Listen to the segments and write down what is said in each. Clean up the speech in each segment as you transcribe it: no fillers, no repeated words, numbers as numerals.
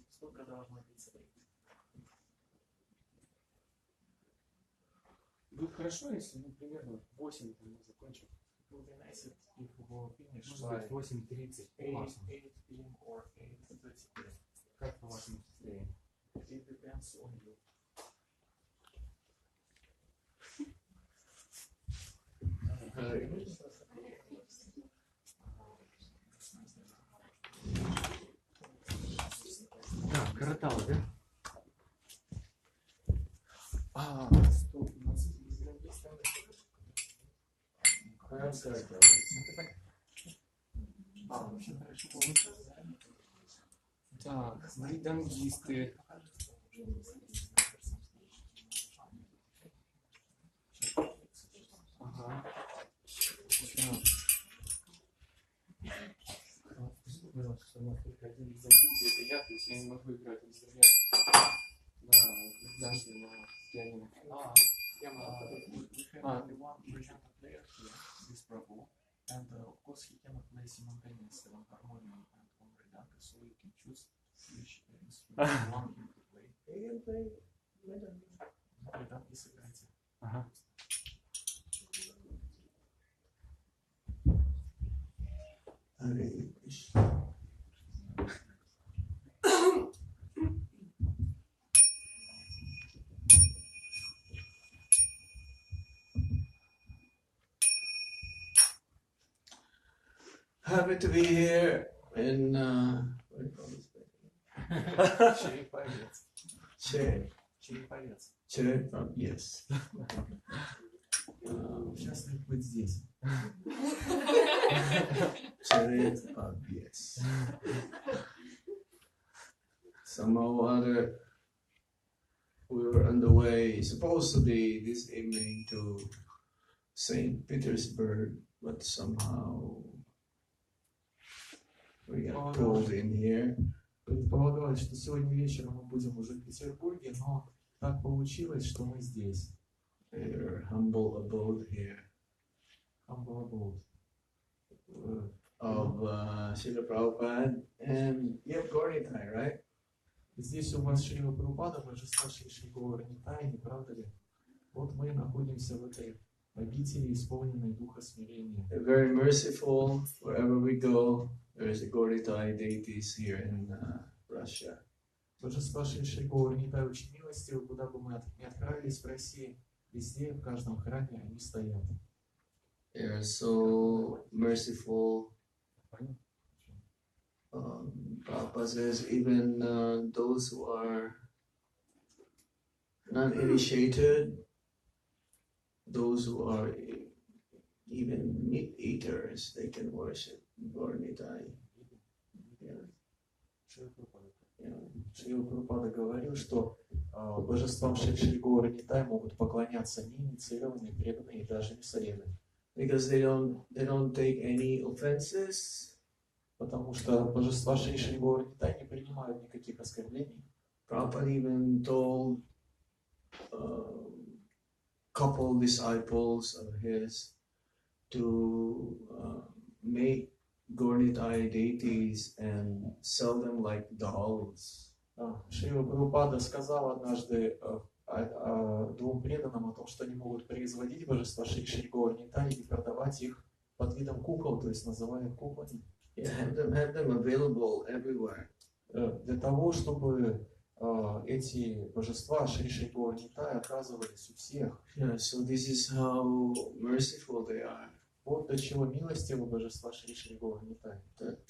Сколько должно длиться время? Будет хорошо, если, ну, примерно 8 мы закончим. It would be nice if we will finish Может быть, by 8:30. 8 p.m. or 8:30 p.m. Как по вашему состоянию? It depends on you. Так, коротало, да? Стоп, у нас есть очень хорошо получилось. Так, майдангисты. Ага. Пожалуйста, у нас только один из занятий, это я, то есть я не могу играть инструмент на пианино. We have only one presenter player here, this Prabhu, and of course he cannot play simultaneously on harmonium and on mridanga, so you can choose which instrument you want him to play. You can play mridanga, сыграйте. Ага. Hare Krishna. Happy to be here in what do you call this place? Череповец. Череповец. Счастлив быть здесь. Череповец. Somehow or other, we were on the way, supposed to be this evening to St. Petersburg, but somehow we got pulled in here. Предполагалось, что сегодня вечером мы будем уже в Петербурге, но так получилось, что мы здесь. Your humble abode here Humble abode. of Srila Prabhupada and you have Gauritai, right? Здесь у вас Шрила Прабхупада, божество Шри Гауранитая, не правда ли? Вот мы находимся в этой обители, исполненной духа смирения. They're very merciful. Wherever we go, there is a Gauritai deities here in Russia. Божество Шри Гауранитая очень милостивы, куда бы мы ни отправились в России, везде, в каждом храме они стоят. They are so merciful. Prabhupada says even those who are not initiated, those who are even meat eaters, they can worship Gauritai. Шрила Прабхупада говорил, что божествам Шри Гауранитая могут поклоняться неинициированные, преданные и даже мясоеды. Because they don't take any offenses. Потому что божества Шри Гауранитая не принимают никаких оскорблений. Prabhupada even told couple disciples of his to make Gauritai deities and sell them like dolls. Шрила Прабхупада сказал однажды двум преданным о том, что они могут производить божества Шри Гауранитая и продавать их под видом кукол, то есть называя их куклами. Yeah, have them available everywhere. Для того, чтобы эти божества Шри Гауранитая оказывались у всех. Yeah, so this is how merciful they are. Вот до чего милостивы божества Шри Гауранитая. That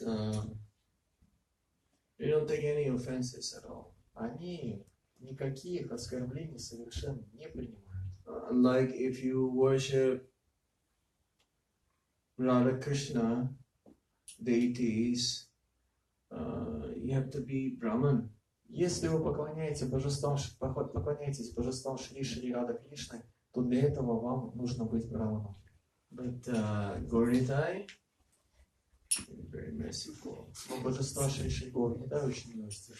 they don't take any offenses at all. Они никаких оскорблений совершенно не принимают. Unlike if you worship Radha Krishna deities, you have to be Brahman. Если вы поклоняетесь божествам Шри Рада Кришны, то для этого вам нужно быть браманом. But Gauritai, very merciful. Но божества Шри Гауранитая очень милостивы.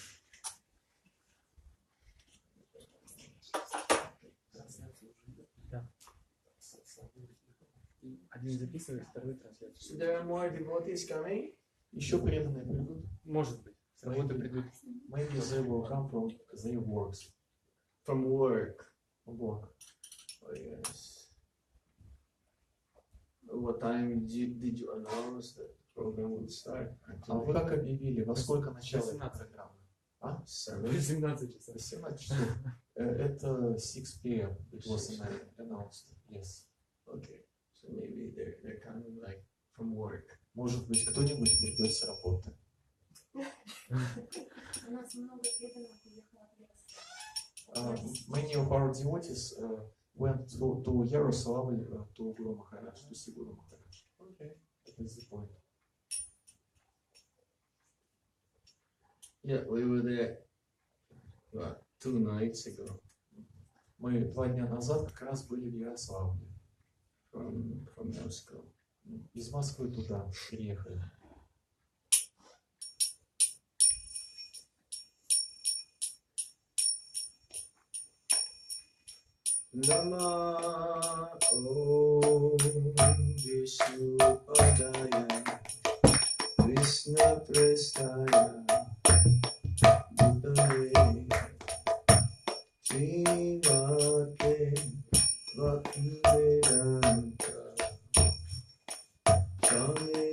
Один записывает, второй трансляцию. So there are more devotees coming? Еще преданные придут. Может быть. С работы придут. Maybe they will come from their works. From work. Work. Oh, yes. What time did you announce that the program would start? А вы как объявили? Во сколько начало 18 программы? Ah, 7. 18 часов. 18 часов. Это 6 p.m. It was announced. Yes. Okay. So maybe they're coming like from work. Может быть, кто-нибудь придет с работы. У нас много преданных уехало в Ярославль. Many of our devotees went to Yaroslavl to Guru Maharaj, to see Guru Maharaj. Okay. That is the point. Yeah, we were there 2 nights ago. Мы 2 дня назад как раз были в Ярославле. From Moscow. Из Москвы туда приехали. Nama Om Vishnu Padaya Krishna Prestaya Bhutale Srimate Bhakti Vedanta Swami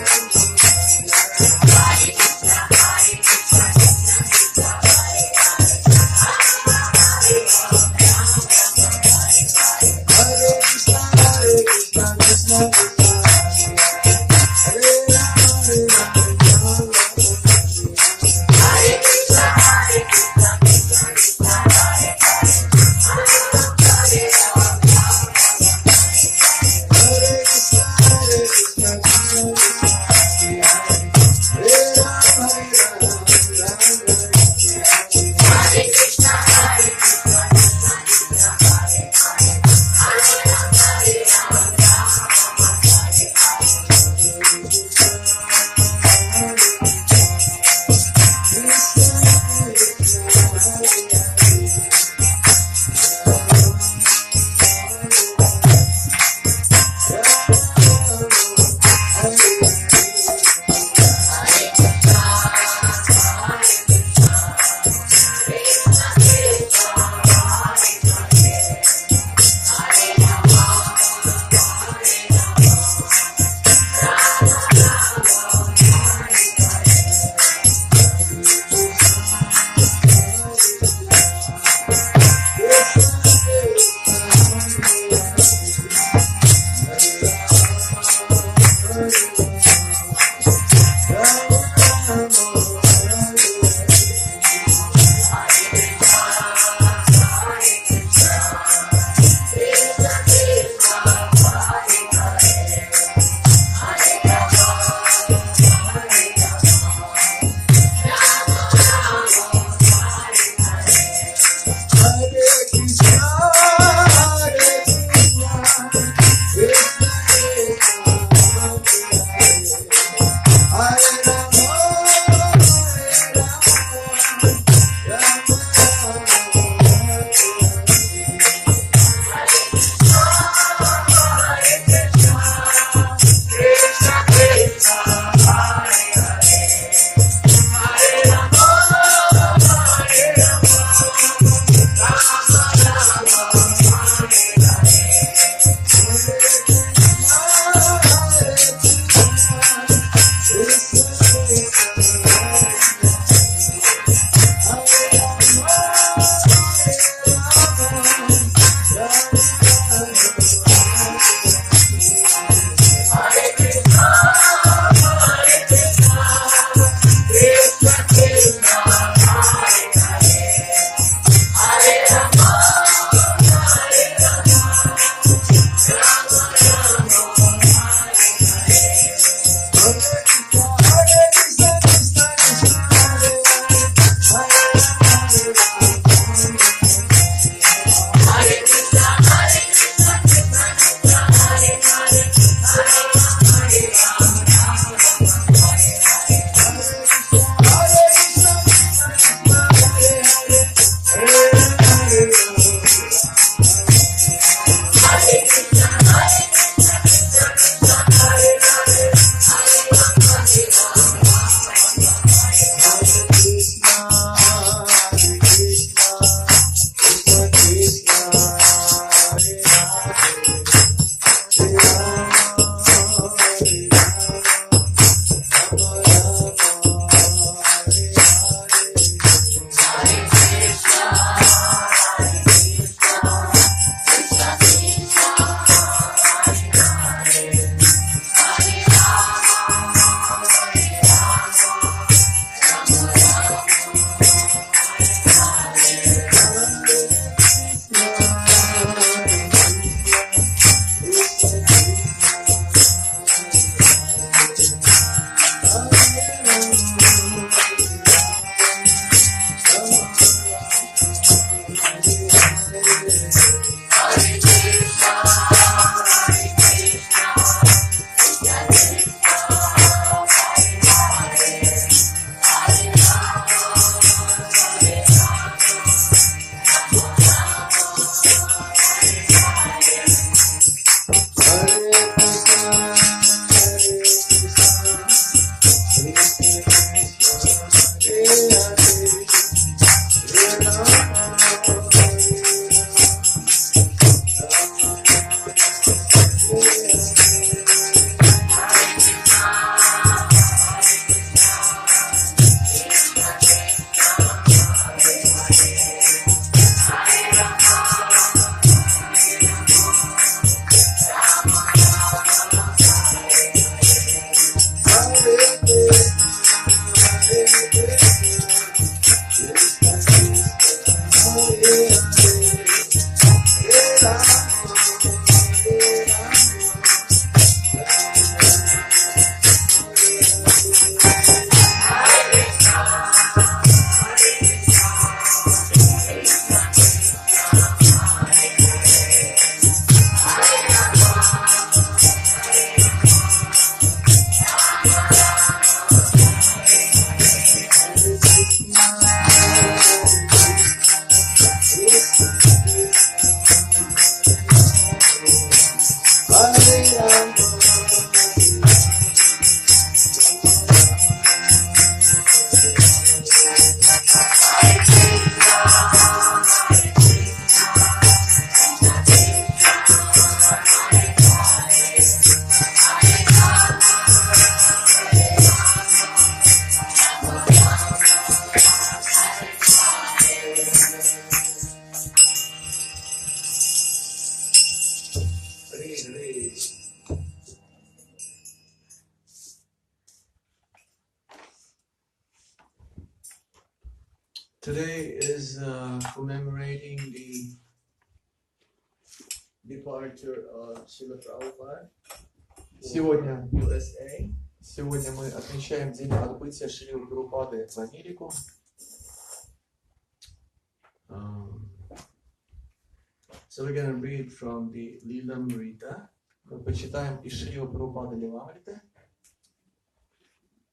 Hare Today is commemorating the departure of Srila Prabhupada Сегодня, for USA. сегодня мы отмечаем день отбытия Шрилы Прабхупады в Америку. So we're going to read from the Lilamrita. Мы почитаем из Шрилы Прабхупады Лиламриты.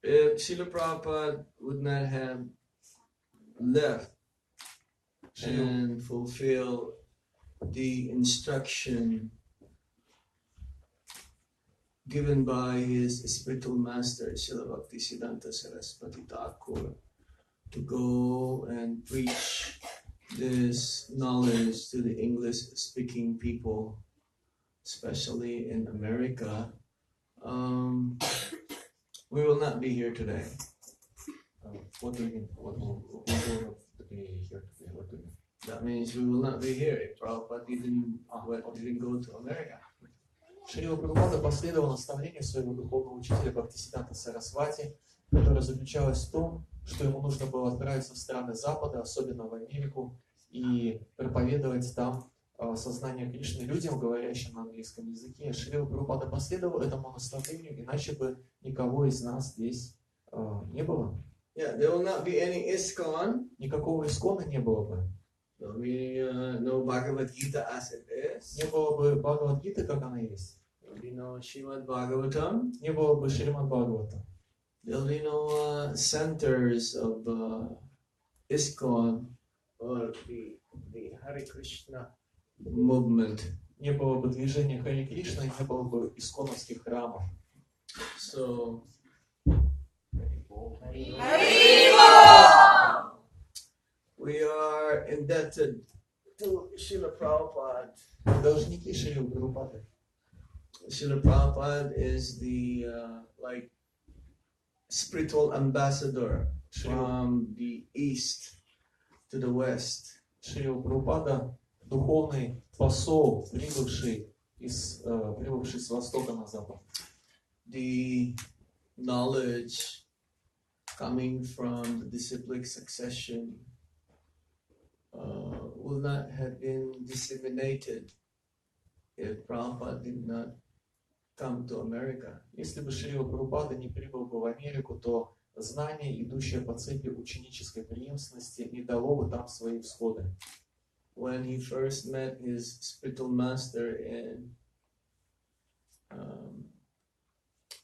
If Srila Prabhupada would not have left and fulfill the instruction given by his spiritual master Srila Bhaktisiddhanta Saraswati Thakur to go and preach this knowledge to the English-speaking people, especially in America, we will not be here today. What do you mean? What will be here today? What do you mean? That means we will not be here if Prabhupada didn't go to America. Шрила Прабхупада последовал наставлению своего духовного учителя Бхактисиддханта Сарасвати, которое заключалось в том, что ему нужно было отправиться в страны Запада, особенно в Америку, и проповедовать там сознание Кришны людям, говорящим на английском языке. Шрила Прабхупада последовал этому наставлению, иначе бы никого из нас здесь не было. Yeah, there will not be any ISKCON. Никакого искона не было бы. There'll be no Bhagavad Gita as it is. Не было бы Бхагавад-гиты, как она есть. There'll be no Srimad Bhagavatam. Не было бы Шримад Бхагавата. There'll be no centers of ISKCON or the Hare Krishna movement. Не было бы движения Харе Кришна, не было бы исконовских храмов. So, we are indebted to Srila Prabhupada. Должники Шрилы Прабхупады. Srila Prabhupada is the like spiritual ambassador from the east to the west. Шрила Прабхупада — духовный посол, прибывший с востока на запад. The knowledge coming from the disciplic succession will not have been disseminated if Prabhupada did not come to America. Если бы Шрила Прабхупада не прибыл бы в Америку, то знание, идущее по цепи ученической преемственности, не дало бы там свои всходы. When he first met his spiritual master in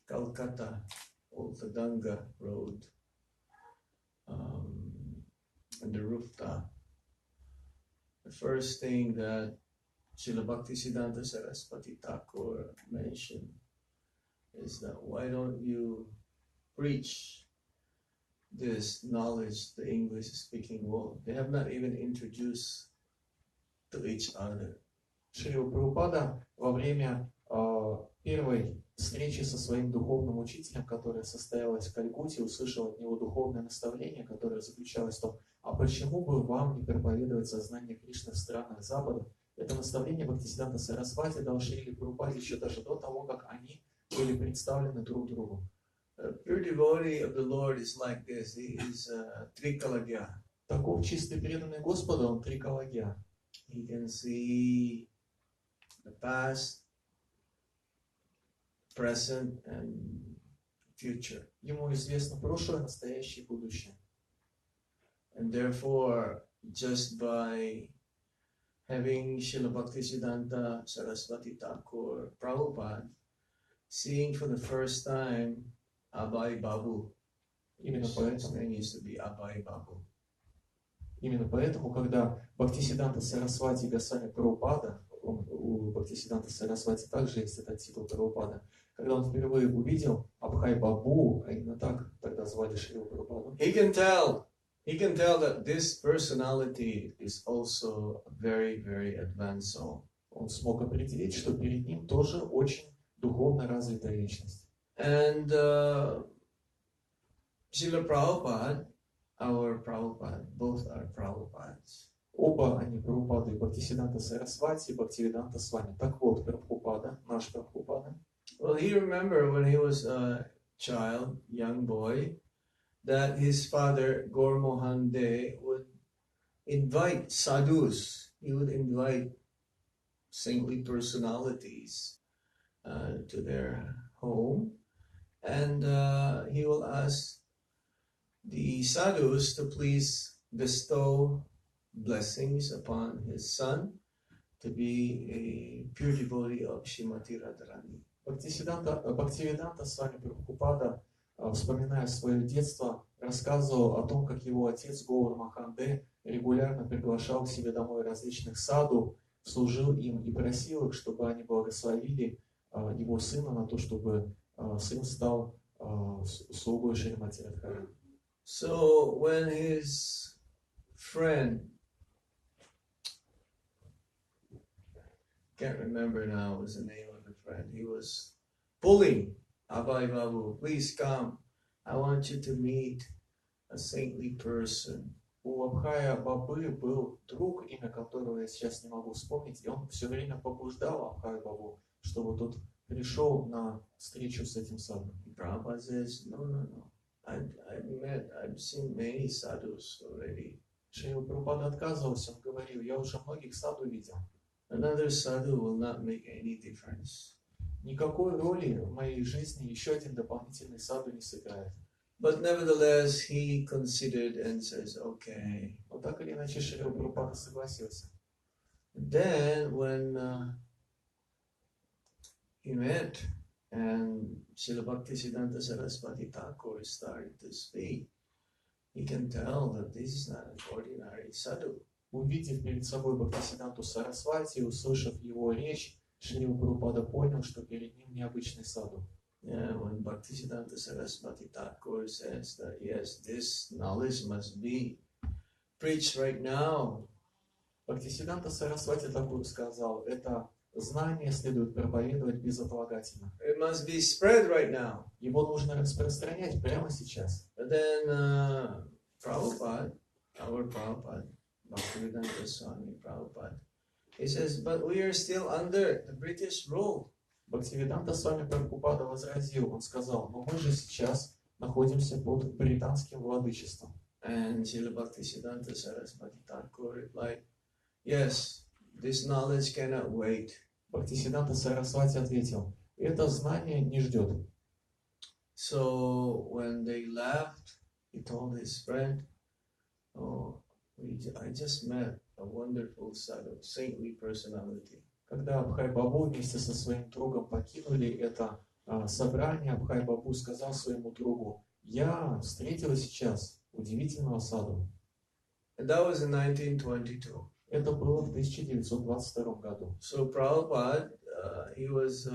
Calcutta, Old Tadanga Road, on the rooftop, the first thing that Srila Bhaktisiddhanta Saraswati Thakur mentioned is that why don't you preach this knowledge to the English-speaking world? They have not even introduced to each other. Шрила Прабхупада во время первой встречи со своим духовным учителем, которая состоялась в Калькутте, услышал от него духовное наставление, которое заключалось в том, а почему бы вам не проповедовать сознание Кришны в странах Запада? Это наставление Бхактисиддханта Сарасвати дал Шриле Прабхупаде еще даже до того, как они были представлены друг другу. A pure devotee of the Lord is like this. He is Trikalagya. Таков чистый преданный Господу, он Трикалагья. He can see the past, present, and future. Ему известно прошлое, настоящее и будущее. And therefore, just by having Srila Bhaktisiddhanta Saraswati Thakur Prabhupada seeing for the first time Abai Babu. Именно His поэтому, name used to be Abai Babu. когда Бхактисиддханта Сарасвати Госвами Прабхупада, у Бхактисиддханта Сарасвати также есть этот титул Прабхупада, когда он впервые увидел Абхай Бабу, а именно так тогда звали Шрилу Прабхупаду, He can tell that this personality is also a very, very advanced soul. он смог определить, что перед ним тоже очень духовно развитая личность. And Srila Prabhupada, our Prabhupada, both are Prabhupads. Оба они Прабхупады, Бхактисиддханта Сарасвати и Бхактивиданта Свами. Так вот, Прабхупада, наш Прабхупада, Well, he remembered when he was a child, young boy, that his father, Gaur Mohan De, would invite sadhus. He would invite saintly personalities to their home, and he will ask the sadhus to please bestow blessings upon his son to be a pure devotee of Srimati Radharani. Бхактивиданта Свами Прабхупада, вспоминая свое детство, рассказывал о том, как его отец Гаур Маханде регулярно приглашал к себе домой различных саду, служил им и просил их, чтобы они благословили его сына на то, чтобы сын стал слугой Шримати Радхарани. So when his friend, can't remember now what was the name of the friend, he was pulling Abai Babu, please come, I want you to meet a saintly person. У Абхая Бабы был друг, имя которого я сейчас не могу вспомнить, и он все время побуждал Абхая Бабу, чтобы тот пришел на встречу с этим садом. Prabhupada says, no. I've seen many sadhus already. Шрила Прабхупада отказывался, он говорил, я уже многих саду видел. Another sadhu will not make any difference. Никакой роли в моей жизни еще один дополнительный саду не сыграет. But nevertheless, he considered and says, okay. Но так или иначе Шрила Прабхупада согласился. Then when he met and Srila Bhaktisiddhanta Saraswati Thakur started to speak, he can tell that this is not an ordinary sadhu. Увидев перед собой Бхактисиддханту Сарасвати, услышав его речь, Шрила Прабхупада понял, что перед ним необычный саду. Yeah, when Bhaktisiddhanta Saraswati Thakur says that yes, this knowledge must be preached right now. Бхактисиддханта Сарасвати Тхакур сказал, это знание следует проповедовать безотлагательно. It must be spread right now. Его нужно распространять прямо сейчас. But then Prabhupada, our Prabhupada, Bhaktivedanta Swami Prabhupada, he says, but we are still under the British rule. Бхактивиданта Свами Прабхупада возразил, он сказал, но мы же сейчас находимся под британским владычеством. And Srila Bhaktisiddhanta Saraswati Thakur replied, yes, this knowledge cannot wait. Бхактисиддханта Сарасвати ответил, это знание не ждет. So when they left, he told his friend, oh, I just met a wonderful sadhu, saintly personality. Когда Абхай Бабу вместе со своим другом покинули это собрание, Абхай Бабу сказал своему другу, я встретил сейчас удивительного саду. And that was in 1922. Это было в 1922 году. So Prabhupada, he was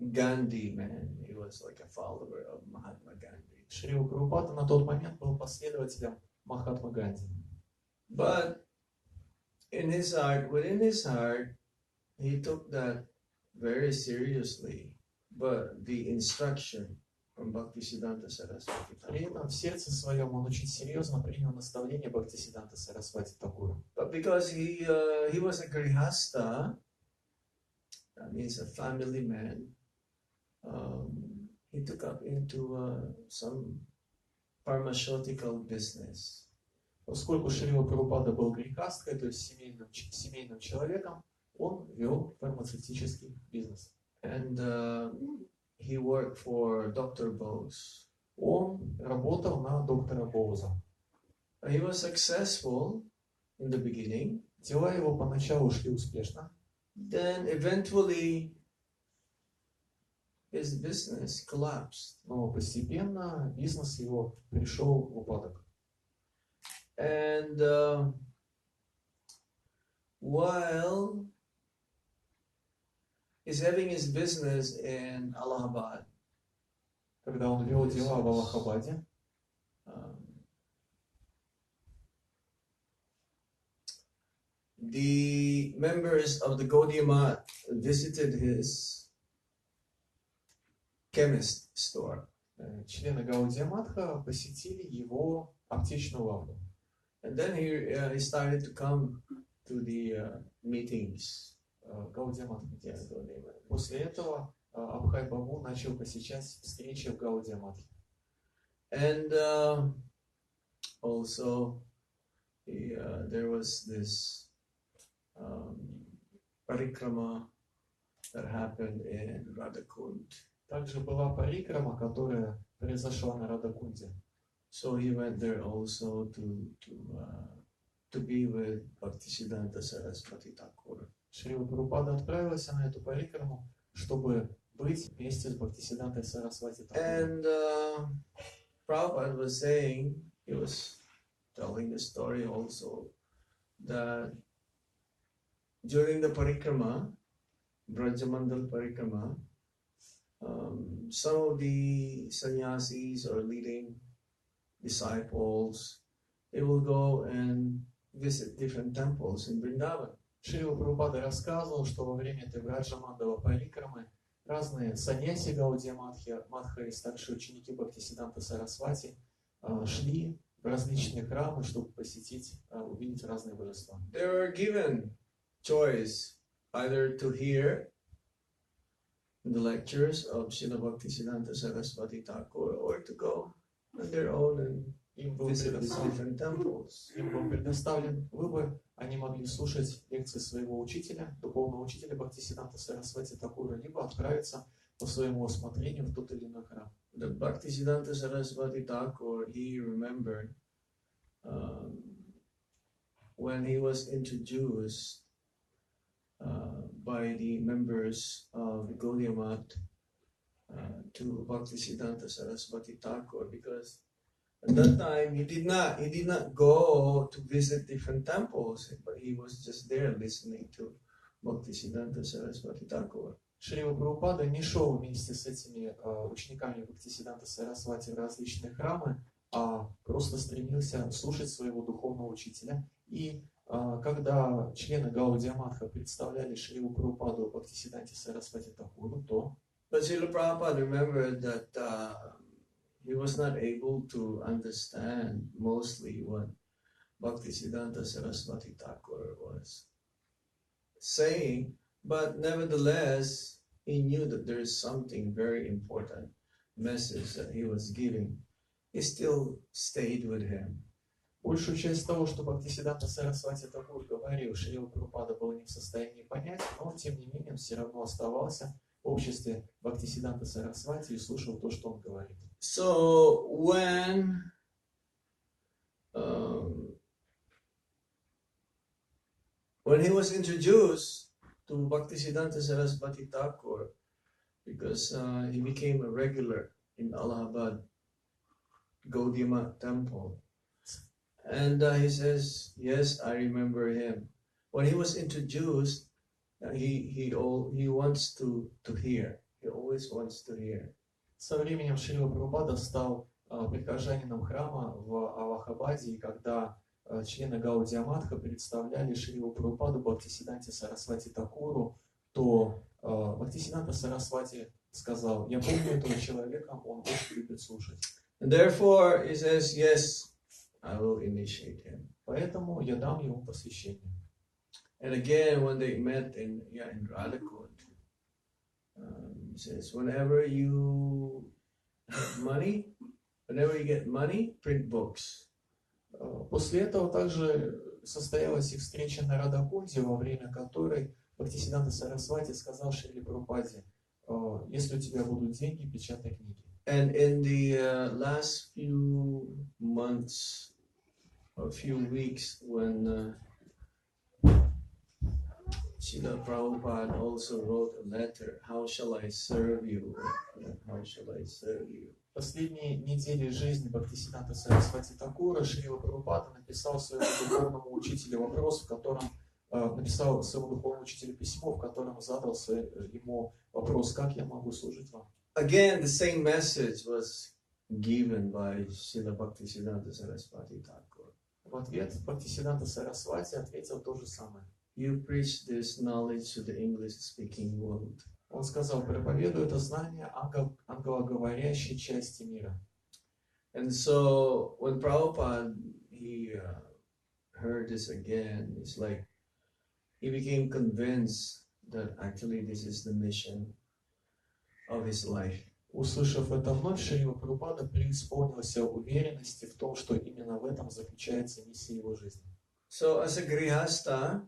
Gandhi man. He was like a follower of Mahatma Gandhi. Шрила Прабхупада на тот момент был последователем Махатмы Ганди. But in his heart, within his heart, he took that very seriously. But the instruction from Bhaktisiddhanta Saraswati При этом в сердце своем он очень серьезно принял наставление Бхактисиддханта Сарасвати Тхакура. But because he was a grihasta, that means a family man, he took up into some pharmaceutical business. Поскольку Шрила Прабхупада был грехасткой, то есть семейным человеком, он вел фармацевтический бизнес. And he worked for Dr. Bose. Он работал на доктора Боуза. He was successful in the beginning. Дела его поначалу шли успешно. Then eventually his business collapsed. Но постепенно бизнес его пришел в упадок. And while he's having his business in Allahabad, Когда он вел дела в Аллахабаде, the members of the Gaudiya Math visited his chemist store. члены Гаудия Матха посетили его аптечную лавку. And then he started to come to the meetings. Гаудия Матха. Yeah, Gaudiya Math. После этого Абхай Бабу начал посещать встречи в Гаудия Матхе. And also there was this parikrama that happened in Radhakund. Также была парикрама, которая произошла на Радакунде. So he went there also to be with Bhaktisiddhanta Saraswati Thakur. Шрила Прабхупада отправился на эту парикраму, чтобы быть вместе с Бхактисиддхантой Сарасвати Тхакуром. And Prabhupada was saying, he was telling the story also, that during the parikrama, Brajamandal parikrama, some of the sannyasis or leading disciples, they will go and visit different temples in Vrindavan. Шрила Прабхупада рассказывал, что во время этой Браджамандала парикрамы разные саньяси Гаудия Матха и старшие ученики Бхактисиддханта Сарасвати шли в различные храмы, чтобы посетить, увидеть разные божества. They were given choice either to hear the lectures of Srila Bhaktisiddhanta Saraswati Thakur or to go on their own and visit these different temples. Им был предоставлен выбор, они могли слушать лекции своего учителя, духовного учителя Бхактисиддханта Сарасвати Тхакура, либо отправиться по своему усмотрению в тот или иной храм. The Bhaktisiddhanta Saraswati Thakur, he remembered when he was introduced by the members of the Gaudiya Math to Bhaktisiddhanta Saraswati Thakur, because at that time he did not go to visit different temples, but he was just there listening to Bhaktisiddhanta Saraswati Thakur. Шрила Прабхупада не шел вместе с этими учениками Бхактисиддханта Сарасвати в различные храмы, а просто стремился слушать своего духовного учителя. И когда члены Гаудия Матха представляли Шрилу Прабхупаду Бхактисиддханте Сарасвати Тхакуру, то But Srila Prabhupada remembered that he was not able to understand mostly what Bhaktisiddhanta Saraswati Thakur was saying, but nevertheless, he knew that there is something very important message that he was giving. He still stayed with him. большую часть того, что Бхактисиддханта Сарасвати Тхакур говорил, Шрила Прабхупада был не в состоянии понять, но тем не менее он все равно оставался в обществе Бхактисиддханта Сарасвати и слушал то, что он говорит. So when he was introduced to Bhaktisiddhanta Saraswati Thakur, because he became a regular in Allahabad Gaudiya Math temple, and he says, yes, I remember him. When he was introduced, he wants to hear. He always wants to hear. Со временем Шрила Прабхупада стал прихожанином храма в Аллахабаде, и когда члены Гаудия Матха представляли Шрилу Прабхупаду Бхактисиддханте Сарасвати Тхакуру, то Бхактисиддханта Сарасвати сказал: я помню этого человека, он очень любит слушать. And therefore, he says, yes, I will initiate him. Поэтому я дам ему посвящение. And again, when they met in Radhakund, he says, whenever you get money, print books. После этого также состоялась их встреча на Радакунде, во время которой Бхактисиддханта Сарасвати сказал Шриле Прабхупаде: если у тебя будут деньги, печатай книги. And in the last few months or few weeks, when Srila Prabhupada also wrote a letter, how shall I serve you? How shall I serve you? В последние недели жизни Бхактисиддханта Сарасвати Такура Шрила Прабхупада написал своему духовному учителю вопрос, в котором написал своему духовному учителю письмо, в котором задал ему вопрос, как я могу служить вам. Again, the same message was given by Srila Bhaktisiddhanta Saraswati Thakur. В ответ Бхактисиддханта Сарасвати ответил то же самое. You preach this knowledge to the English-speaking world. Он сказал, проповедуй это знание англоговорящей части мира. And so when Prabhupada he heard this again, it's like he became convinced that actually this is the mission of his life. Услышав это вновь, Шрила Прабхупада преисполнился уверенности в том, что именно в этом заключается миссия его жизни. So as a grihasta,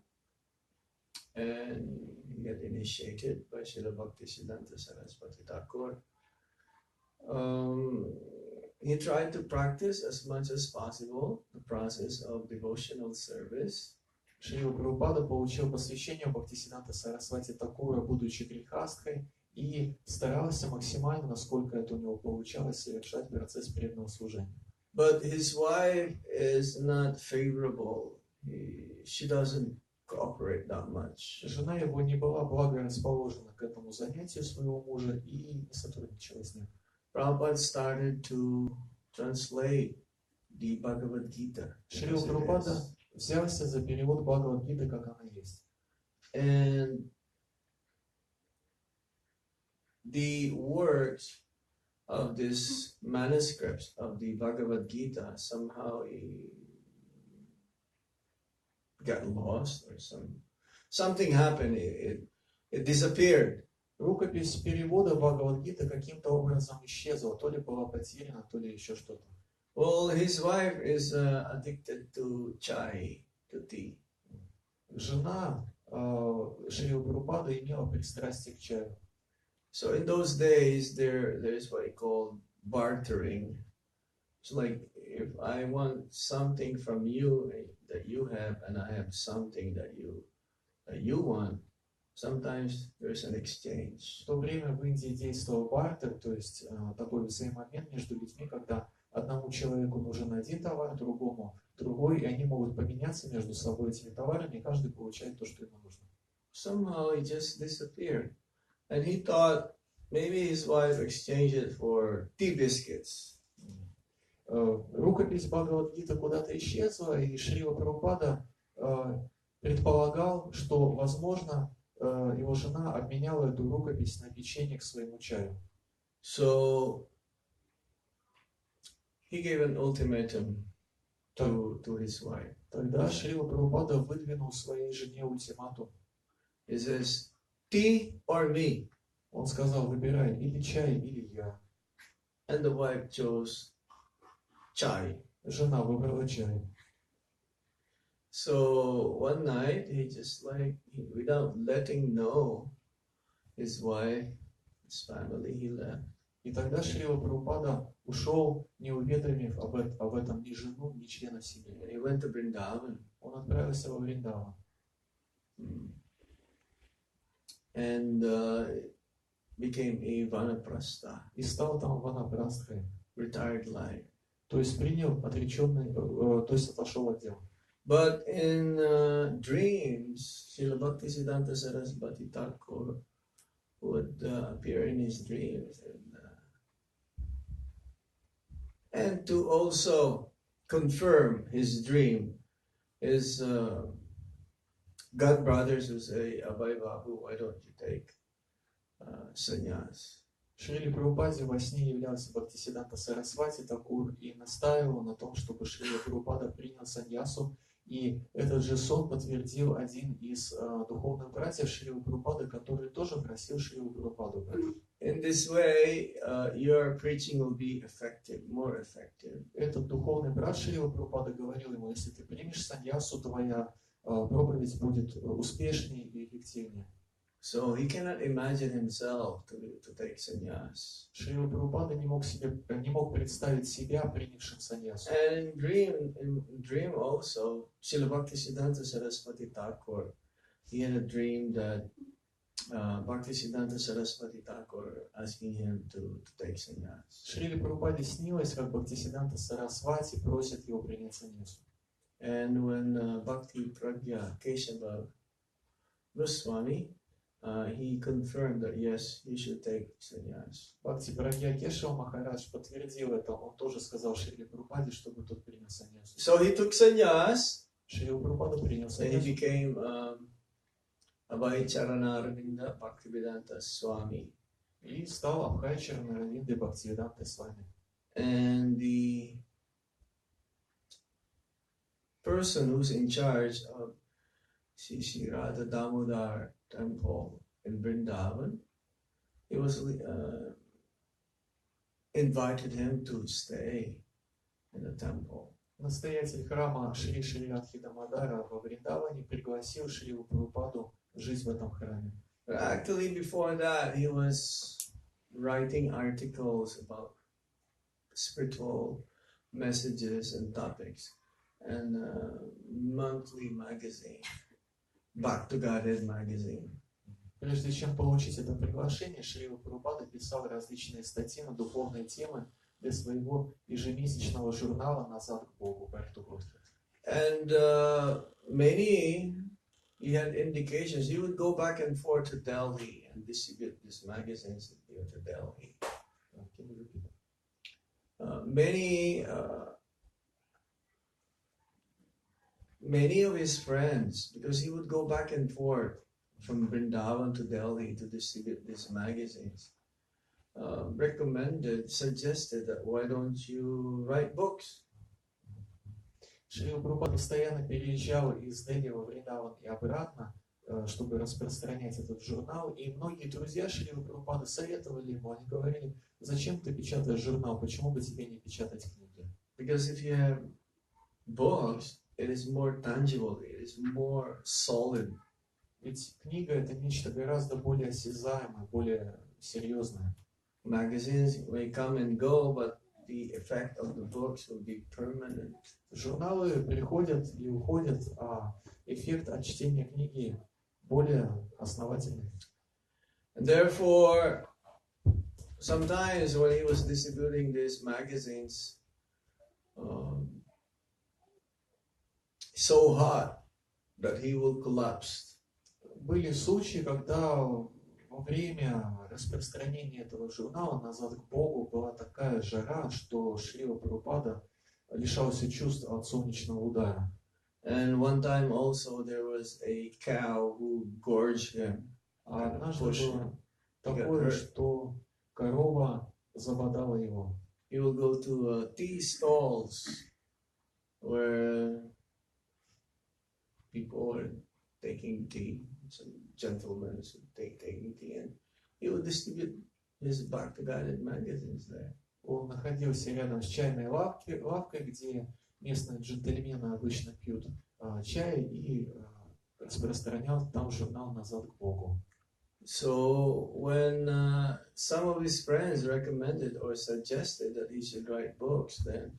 and he got initiated by Srila Bhaktisiddhanta Saraswati Thakur, he tried to practice as much as possible the process of devotional service. Шрила Прабхупада получил посвящение Бхактисиддханта Сарасвати Такура, будучи грехастхой, и старался максимально, насколько это у него получалось, совершать процесс преданного служения. But his wife is not favorable. She doesn't cooperate that much. Жена его не была благорасположена к этому занятию своего мужа и не сотрудничала с ним. Prabhupada started to translate the Bhagavad Gita. Шрила Прабхупада взялся за перевод Бхагавад-гиты, как она есть. And the words of this manuscripts of the Bhagavad Gita somehow got lost or something happened. It disappeared. Рукопись перевода Бхагавад-гиты каким-то образом исчезла, то ли была потеряна, то ли еще что-то. Well, his wife is addicted to chai, to tea. Жена Шрила Прабхупады имела пристрастие к чаю. So in those days, there's what he called bartering. It's like if I want something from you that you have, and I have something that you want, sometimes there's an exchange. В то время в Индии действовал бартер, то есть такой взаимообмен между людьми, когда одному человеку нужен один товар, другому другой, и они могут поменяться между собой этими товарами, и каждый получает то, что ему нужно. Somehow it just disappeared. And he thought maybe his wife exchanged it for tea biscuits. Рукопись Бхагавад-гиты куда-то исчезла, и Шрила Прабхупада предполагал, что, возможно, его жена обменяла эту рукопись на печенье к своему чаю. So he gave an ultimatum to his wife. Тогда Шрила Прабхупада выдвинул своей жене ультиматум. He says, tea or me? Он сказал, выбирай, или чай, или я. And the wife chose chai. Жена выбрала чай. So one night, he just without letting know his wife, his family, he left. И тогда Шрила Прабхупада ушел, не уведомив об этом ни жену, ни члена семьи. And he went to Vrindavan. Он отправился во Вриндаван. And became a vanaprastha, И стал там ванапрастхой. retired life. То есть принял отреченный, то есть отошел от дел. But in dreams, Srila Bhaktisiddhanta Saraswati Thakur would appear in his dreams, and to also confirm his dream, his god brothers who say, Abhay Babu, why don't you take sannyas? Шриле Прабхупаде во сне являлся Бхактисиддханта Сарасвати Такур и настаивал на том, чтобы Шрила Прабхупада принял саньясу. И этот же сон подтвердил один из духовных братьев Шрилы Прабхупады, который тоже просил Шрилу Прабхупаду. In this way, your preaching will be effective, more effective. Этот духовный брат Шрила Прабхупады говорил ему, если ты примешь саньясу, твоя проповедь будет успешнее и эффективнее. So he cannot imagine himself to take sannyas. Шрила Прабхупада не мог представить себя принявшим саньясу. And in dream also, Srila Bhaktisiddhanta Saraswati Thakur, he had a dream that Bhaktisiddhanta Saraswati Thakur asking him to take sannyas. Шриле Прабхупаде снилось, как Бхактисиддханта Сарасвати просит его принять саньясу. And when Bhakti Pragya Keshava Goswami, he confirmed that yes, he should take sannyas. Бхакти Прагья Кешава Махарадж подтвердил это. Он тоже сказал Шриле Прабхупаде, чтобы тот принял саньясу. So he took sannyas, Шрила Прабхупада принял and he саньясу. became Abhay Charanaravinda Bhaktivedanta Swami. И стал Абхайчарана Равинды Бхактивидантой Свами. And the person who's in charge of Sri Radha Damodar temple in Vrindavan, he was invited him to stay in the temple. Настоятель храма Шри Шрирадхи Дамодара во Вриндаване пригласил Шрилу Прабхупаду жить в этом храме. But actually, before that, he was writing articles about spiritual messages and topics, and monthly magazine, Back to Godhead magazine. Прежде чем получить это приглашение, Шрила Прабхупада писал различные статьи на духовные темы для своего ежемесячного журнала «Назад к Богу» Back to Godhead. And he had indications. He would go back and forth to Delhi and distribute these magazines here to Delhi. Can you repeat that? Many of his friends, because he would go back and forth from Vrindavan to Delhi to distribute these magazines, suggested that why don't you write books? Шрила Прабхупада постоянно переезжал из Дели во Вриндаван и обратно, чтобы распространять этот журнал. И многие друзья Шрилы Прабхупады советовали ему, они говорили, зачем ты печатаешь журнал, почему бы тебе не печатать книги? Because if you have books, it is more tangible, it is more solid. Ведь книга — это нечто гораздо более осязаемое, более серьезное. Magazines may come and go, but the effect of the books will be permanent. Журналы приходят и уходят, а эффект от чтения книги более основательный. And therefore, sometimes when he was distributing these magazines, so hot that he will collapse. Были случаи, когда во время распространения этого журнала «Назад к Богу» была такая жара, что Шрила Прабхупада лишался чувств от солнечного удара. And one time also there was a cow who gorged him. А однажды было такое, что корова забодала его. He will go to tea stalls where people were taking tea, some gentlemen taking tea, and he would distribute his Back to Godhead magazines there. Он находился рядом с чайной лавкой, где местные джентльмены обычно пьют чай, и распространял там журнал «Назад к Богу». So when some of his friends recommended or suggested that he should write books, then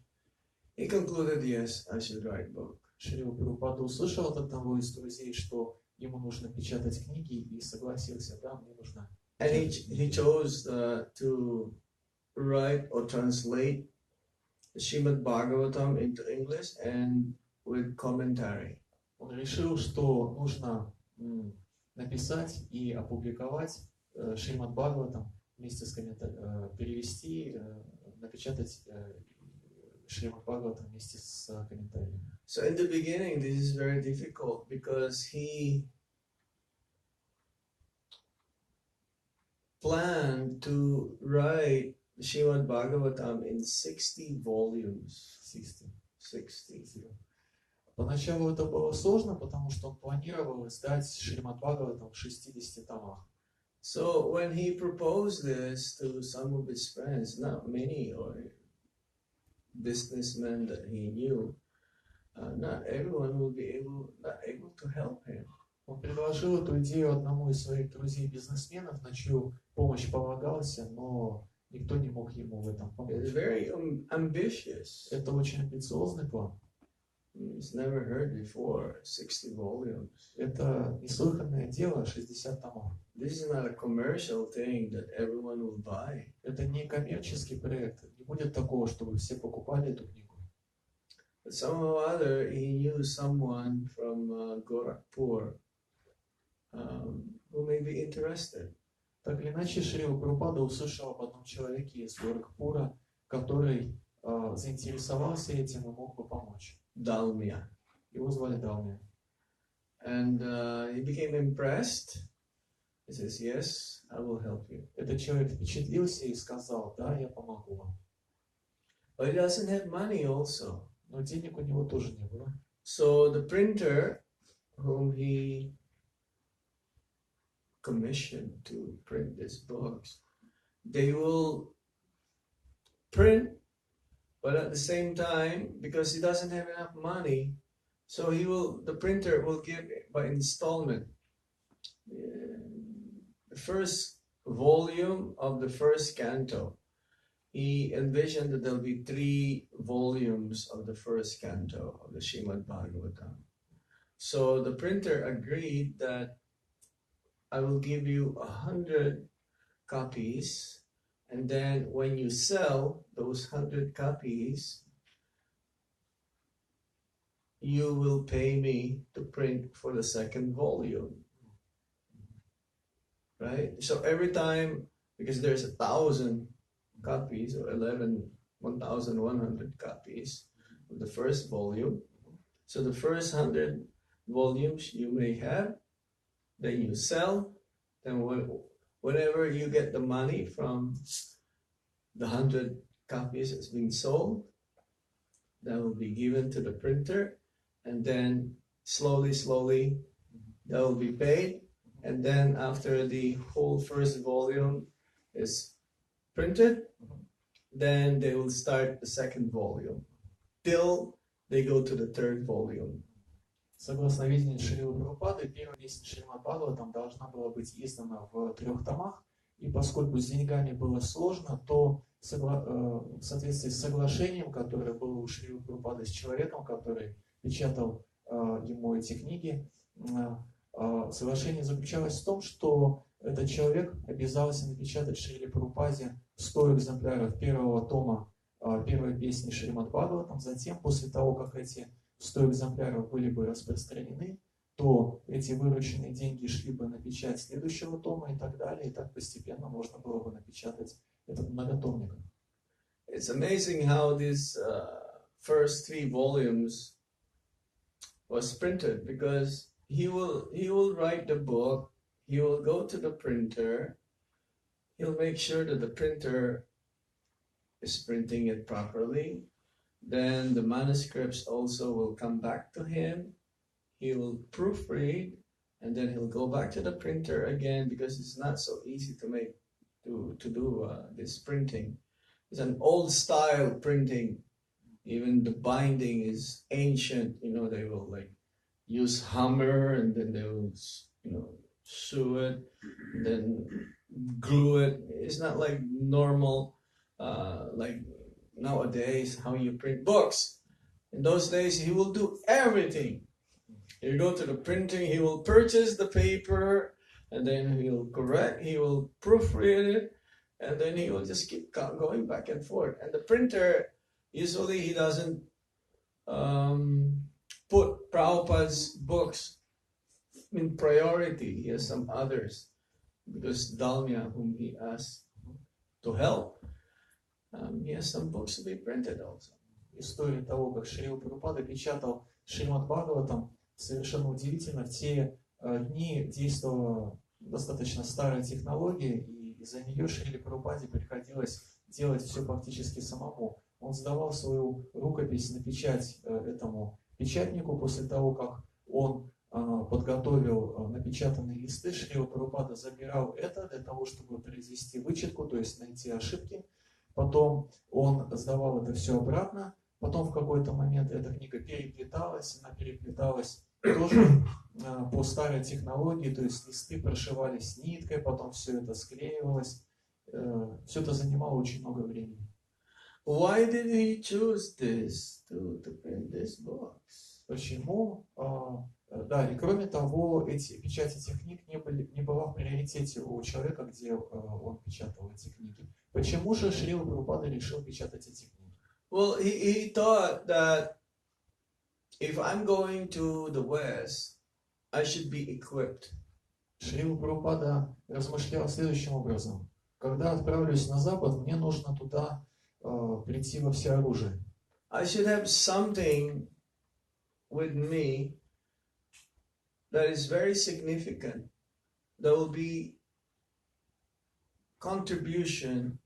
he concluded, yes, I should write book. Шрила Прабхупада услышал от одного из друзей, что ему нужно печатать книги, и согласился, да, мне нужно. And he chose to write or translate the Srimad Bhagavatam into English and with commentary. Он решил, что нужно написать и опубликовать Шримад Бхагаватам вместе с комментарием, перевести, напечатать Шримад Бхагаватам вместе с комментариями. So in the beginning, this is very difficult because he planned to write Srimad Bhagavatam in 60 volumes. 60. Поначалу это было сложно, потому что он планировал издать Шримад Бхагаватам в 60 томах. So when he proposed this to some of his friends, not many or businessmen that he knew, not everyone will be not able to help him. Он предложил эту идею одному из своих друзей-бизнесменов, на чью помощь полагался, но никто не мог ему в этом помочь. It's very ambitious. Это очень амбициозный план. It's never heard before. 60 volumes. Это неслыханное дело, 60 томов. This is not a commercial thing that everyone will buy. Это не коммерческий проект. Не будет такого, чтобы все покупали эту книгу. But somehow or other, he knew someone from Gorakhpur who may be interested. Так или иначе, Шрила Прабхупада услышал об одном человеке из Горакхпура, который заинтересовался этим и мог бы помочь. Dalmia. Его звали Далмия. And he became impressed. He says, yes, I will help you. Этот человек впечатлился и сказал, да, я помогу вам. But he doesn't have money also. Но денег у него тоже не было. So the printer whom he commissioned to print these books, they will print, but at the same time, because he doesn't have enough money, so the printer will give by installment. The first volume of the first canto, he envisioned that there'll be 3 volumes of the first canto of the Srimad Bhagavatam. So the printer agreed that I will give you 100 copies, and then when you sell those 100 copies, you will pay me to print for the second volume. Right? So every time, because there's 1,000 copies or 1,100 copies of the first volume, so the first 100 volumes you may have, then you sell, then whenever you get the money from the 100 copies that's been sold, that will be given to the printer, and then slowly that will be paid, and then after the whole first volume is printed, then they will start the second volume till they go to the third volume. Согласно видению Шрилы Прабхупады, первая песня Шримад Бхагаватам должна была быть издана в 3 томах, и поскольку с деньгами было сложно, то в соответствии с соглашением, которое было у Шрилы Прабхупады с человеком, который печатал ему эти книги, соглашение заключалось в том, что этот человек обязался напечатать Шриле Прабхупаде 100 экземпляров первого тома первой песни Шримад Бхагаватам. Затем, после того, как эти 100 экземпляров были бы распространены, то эти вырученные деньги шли бы на печать следующего тома и так далее, и так постепенно можно было бы напечатать этот многотомник. It's amazing how these first 3 volumes was printed, because he will write the book, he will go to the printer, he'll make sure that the printer is printing it properly. Then the manuscripts also will come back to him. He will proofread, and then he'll go back to the printer again, because it's not so easy to do this printing. It's an old style printing. Even the binding is ancient. They will use hammer, and then they will sew it, and then glue it. It's not like normal, like nowadays how you print books. In those days, he will do everything. He'll go to the printing, he will purchase the paper, and then he will proofread it, and then he will just keep going back and forth. And the printer, usually he doesn't put Prabhupada's books in priority. He has some others, because Dalmia, whom he asked to help, he has some books to be printed also. История того, как Шрила Прабхупада печатал Шримад Бхагаватам, совершенно удивительно. В те дни действовала достаточно старая технология, и из-за нее Шриле Прабхупаде приходилось делать все фактически самому. Он сдавал свою рукопись на печать этому печатнику. После того, как он подготовил напечатанные листы, Шрила Прабхупада забирал это для того, чтобы произвести вычетку, то есть найти ошибки. Потом он сдавал это все обратно. Потом в какой-то момент эта книга переплеталась. Она переплеталась тоже по старой технологии. То есть листы прошивались ниткой, потом все это склеивалось. Все это занимало очень много времени. why did he choose this to print these books? Почему? Да, и кроме того, печать этих книг не была в приоритете у человека, где он печатал эти книги. Почему же Шрила Прабхупада решил печатать эти книги? Well, he thought that if I'm going to the West, I should be equipped. Шрила Прабхупада размышлял следующим образом. Когда отправлюсь на Запад, мне нужно туда прийти во всеоружие. I should have something with me that is very significant. That will be contribution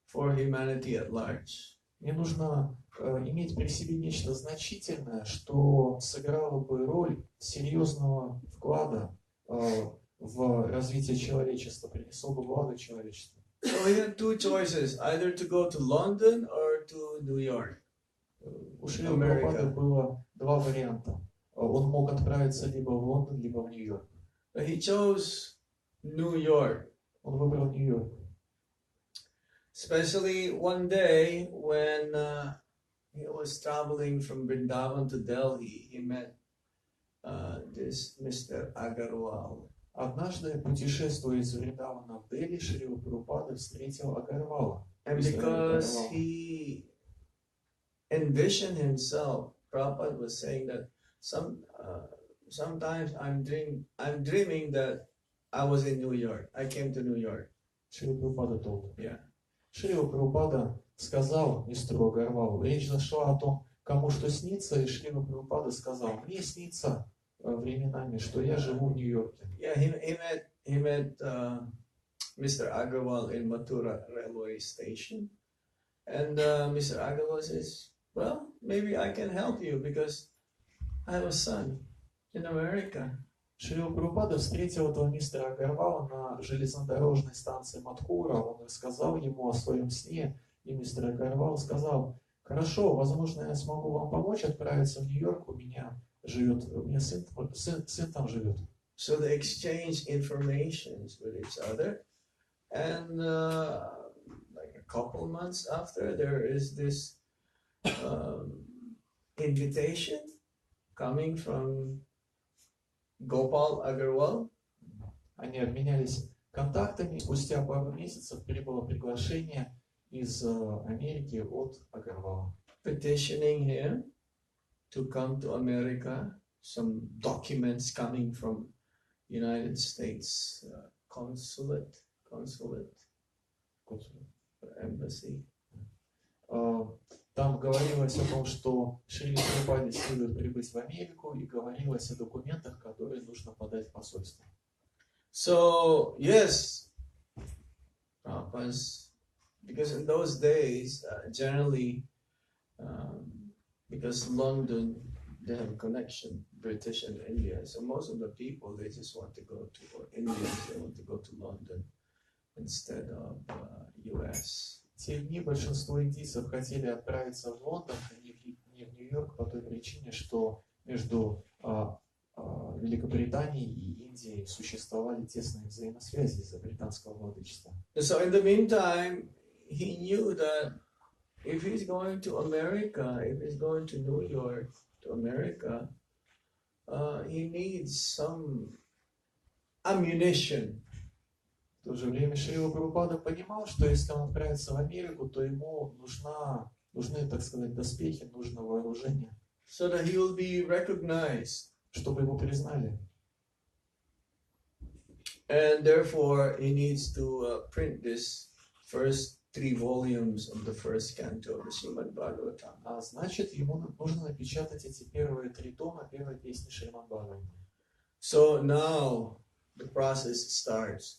for humanity at large. Мне нужно иметь при себе нечто значительное, что сыграло бы роль серьезного вклада в развитие человечества, принесло бы благо человечеству. So he had two choices, either to go to London or to New York. У Шрилы Прабхупады было два варианта. Он мог отправиться либо в Лондон, либо в Нью-Йорк. But he chose New York. Он выбрал Нью-Йорк. Especially one day when he was traveling from Vrindavan to Delhi, he met this Mr. Agarwal. Однажды, путешествуя из Вриндавана в Дели, Шрила Прабхупада встретил Агарвала. And because he envisioned himself, Prabhupada was saying that sometimes I'm dreaming that I was in New York. I came to New York. Шрила Прабхупада told. Yeah. Шрила Прабхупада сказал мистеру Агарвалу, речь зашла о том, кому что снится, и Шрила Прабхупада сказал, мне снится временами, что я живу в Нью-Йорке. Yeah, he met Mr. Agarwal in Mathura railway station, and Mr. Agarwal says, "Well, maybe I can help you because I have a son in America." Шрила Прабхупада встретил этого мистера Агарвала на железнодорожной станции Мадхура. Он рассказал ему о своем сне, и мистер Агарвал сказал, хорошо, возможно, я смогу вам помочь отправиться в Нью-Йорк, у меня сын там живет. So they exchanged informations with each other, and like a couple months after, there is this invitation coming from Gopal Agarwal. Они обменялись контактами. Спустя пару месяцев прибыло приглашение из Америки от Агарвала. Petitioning him to come to America. Some documents coming from United States consulate, embassy. Там говорилось о том, что Шриле Прабхупаде следует прибыть в Америку, и говорилось о документах, которые нужно подать в посольство. So, yes, because in those days, generally, because London, they have a connection, British and India, so most of the people, they just want to go to, or Indians, they want to go to London instead of US. В те дни большинство индийцев хотели отправиться в Лондон, а не в Нью-Йорк, по той причине, что между Великобританией и Индией существовали тесные взаимосвязи из-за британского владычества. So in the meantime, he knew that if he's going to America, if he's going to New York, to America, he needs some ammunition. В то же время Шрила Прабхупада понимал, что если он отправится в Америку, то ему нужны, так сказать, доспехи, нужно вооружение. So that he will be recognized. Чтобы его признали. And therefore, he needs to print this first 3 volumes of the first canto of the Srimad-Bhagavatam. А значит, ему нужно напечатать эти первые 3 тома первой песни Шримад-Бхагаватам. So now the process starts.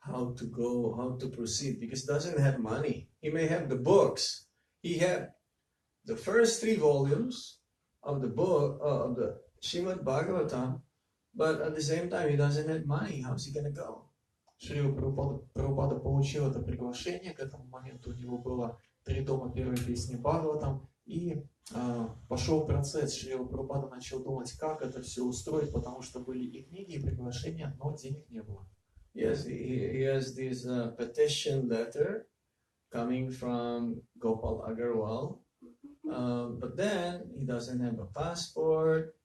How to go, how to proceed, because he doesn't have money. He may have the books. He had the first 3 volumes of the book, of the Srimad Bhagavatam, but at the same time he doesn't have money. How's he going to go? Шрила Прабхупада получил это приглашение, к этому моменту у него было 3 тома первой песни Бхагаватам, и пошел процесс. Шрила Прабхупада начал думать, как это все устроить, потому что были и книги, и приглашения, но денег не было. Yes, he has this petition letter coming from Gopal Agarwal, but then he doesn't have a passport.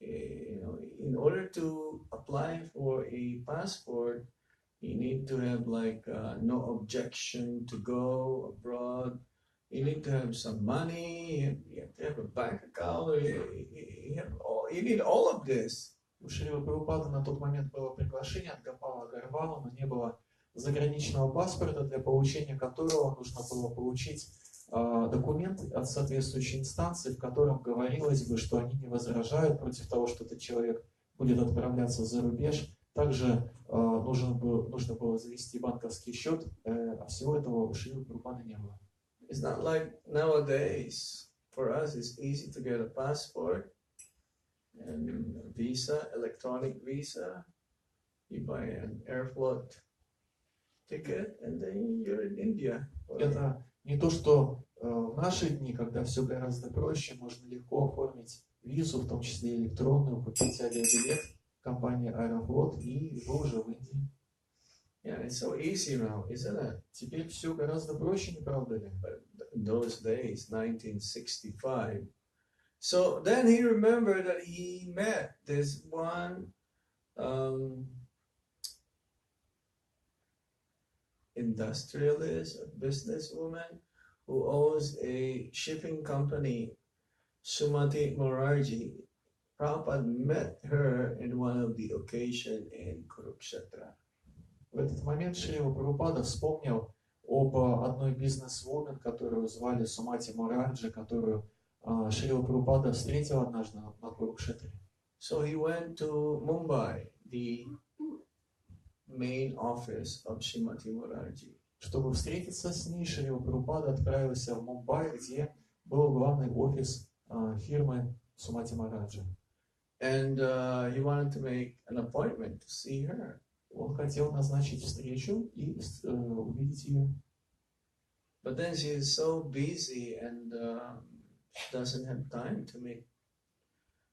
In order to apply for a passport, you need to have like no objection to go abroad. You need to have some money. You have to have a bank account. You need all of this. У Шрилы Прабхупады на тот момент было приглашение от Гопала Агарвала, но не было заграничного паспорта, для получения которого нужно было получить документ от соответствующей инстанции, в котором говорилось бы, что они не возражают против того, что этот человек будет отправляться за рубеж. Также нужно было завести банковский счет, а всего этого у Шрилы Прабхупады не было. It's not like nowadays. For us, it's easy to get a passport and a visa, electronic visa. You buy an airport ticket, and then you're in India. Это не то, что в наши дни, когда все гораздо проще, можно легко оформить визу, в том числе электронную, купить авиабилет в компании Аэрофлот, и вы уже в Индии. Yeah, it's so easy now, isn't it? Теперь все гораздо проще, не правда ли? But in those days, 1965. So then he remembered that he met this one industrialist, a businesswoman who owns a shipping company, Madhava-Murari. Prabhupada met her in one of the occasions in Kurukshetra. В этот момент Шрила Прабхупада вспомнил об одной бизнес-вумен, которую звали Сумати Мураджи, которую Шрила Прабхупада встретил однажды на Курукшетре. So he went to Mumbai, the main office of Srimati Murari. Чтобы встретиться с ней, Шрила Прабхупада отправился в Мумбай, где был главный офис фирмы Сумати Мураджи. And he wanted to make an appointment to see her. Он хотел назначить встречу и увидеть ее. But then she is so busy and doesn't have time to meet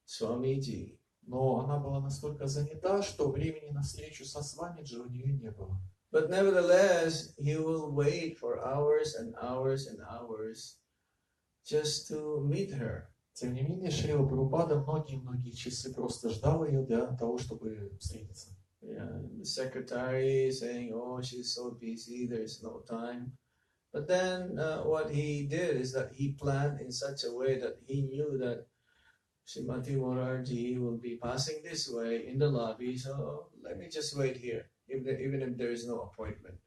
Swamiji. Но она была настолько занята, что времени на встречу со Свамиджи у нее не было. But nevertheless, he will wait for hours and hours and hours just to meet her. Тем не менее, Шрила Прабхупада многие-многие часы просто ждал ее для того, чтобы встретиться. Yeah, the secretary saying, "Oh, she's so busy, there's no time." But then what he did is that he planned in such a way that he knew that Srimati Murari will be passing this way in the lobby, so let me just wait here, even if there is no appointment.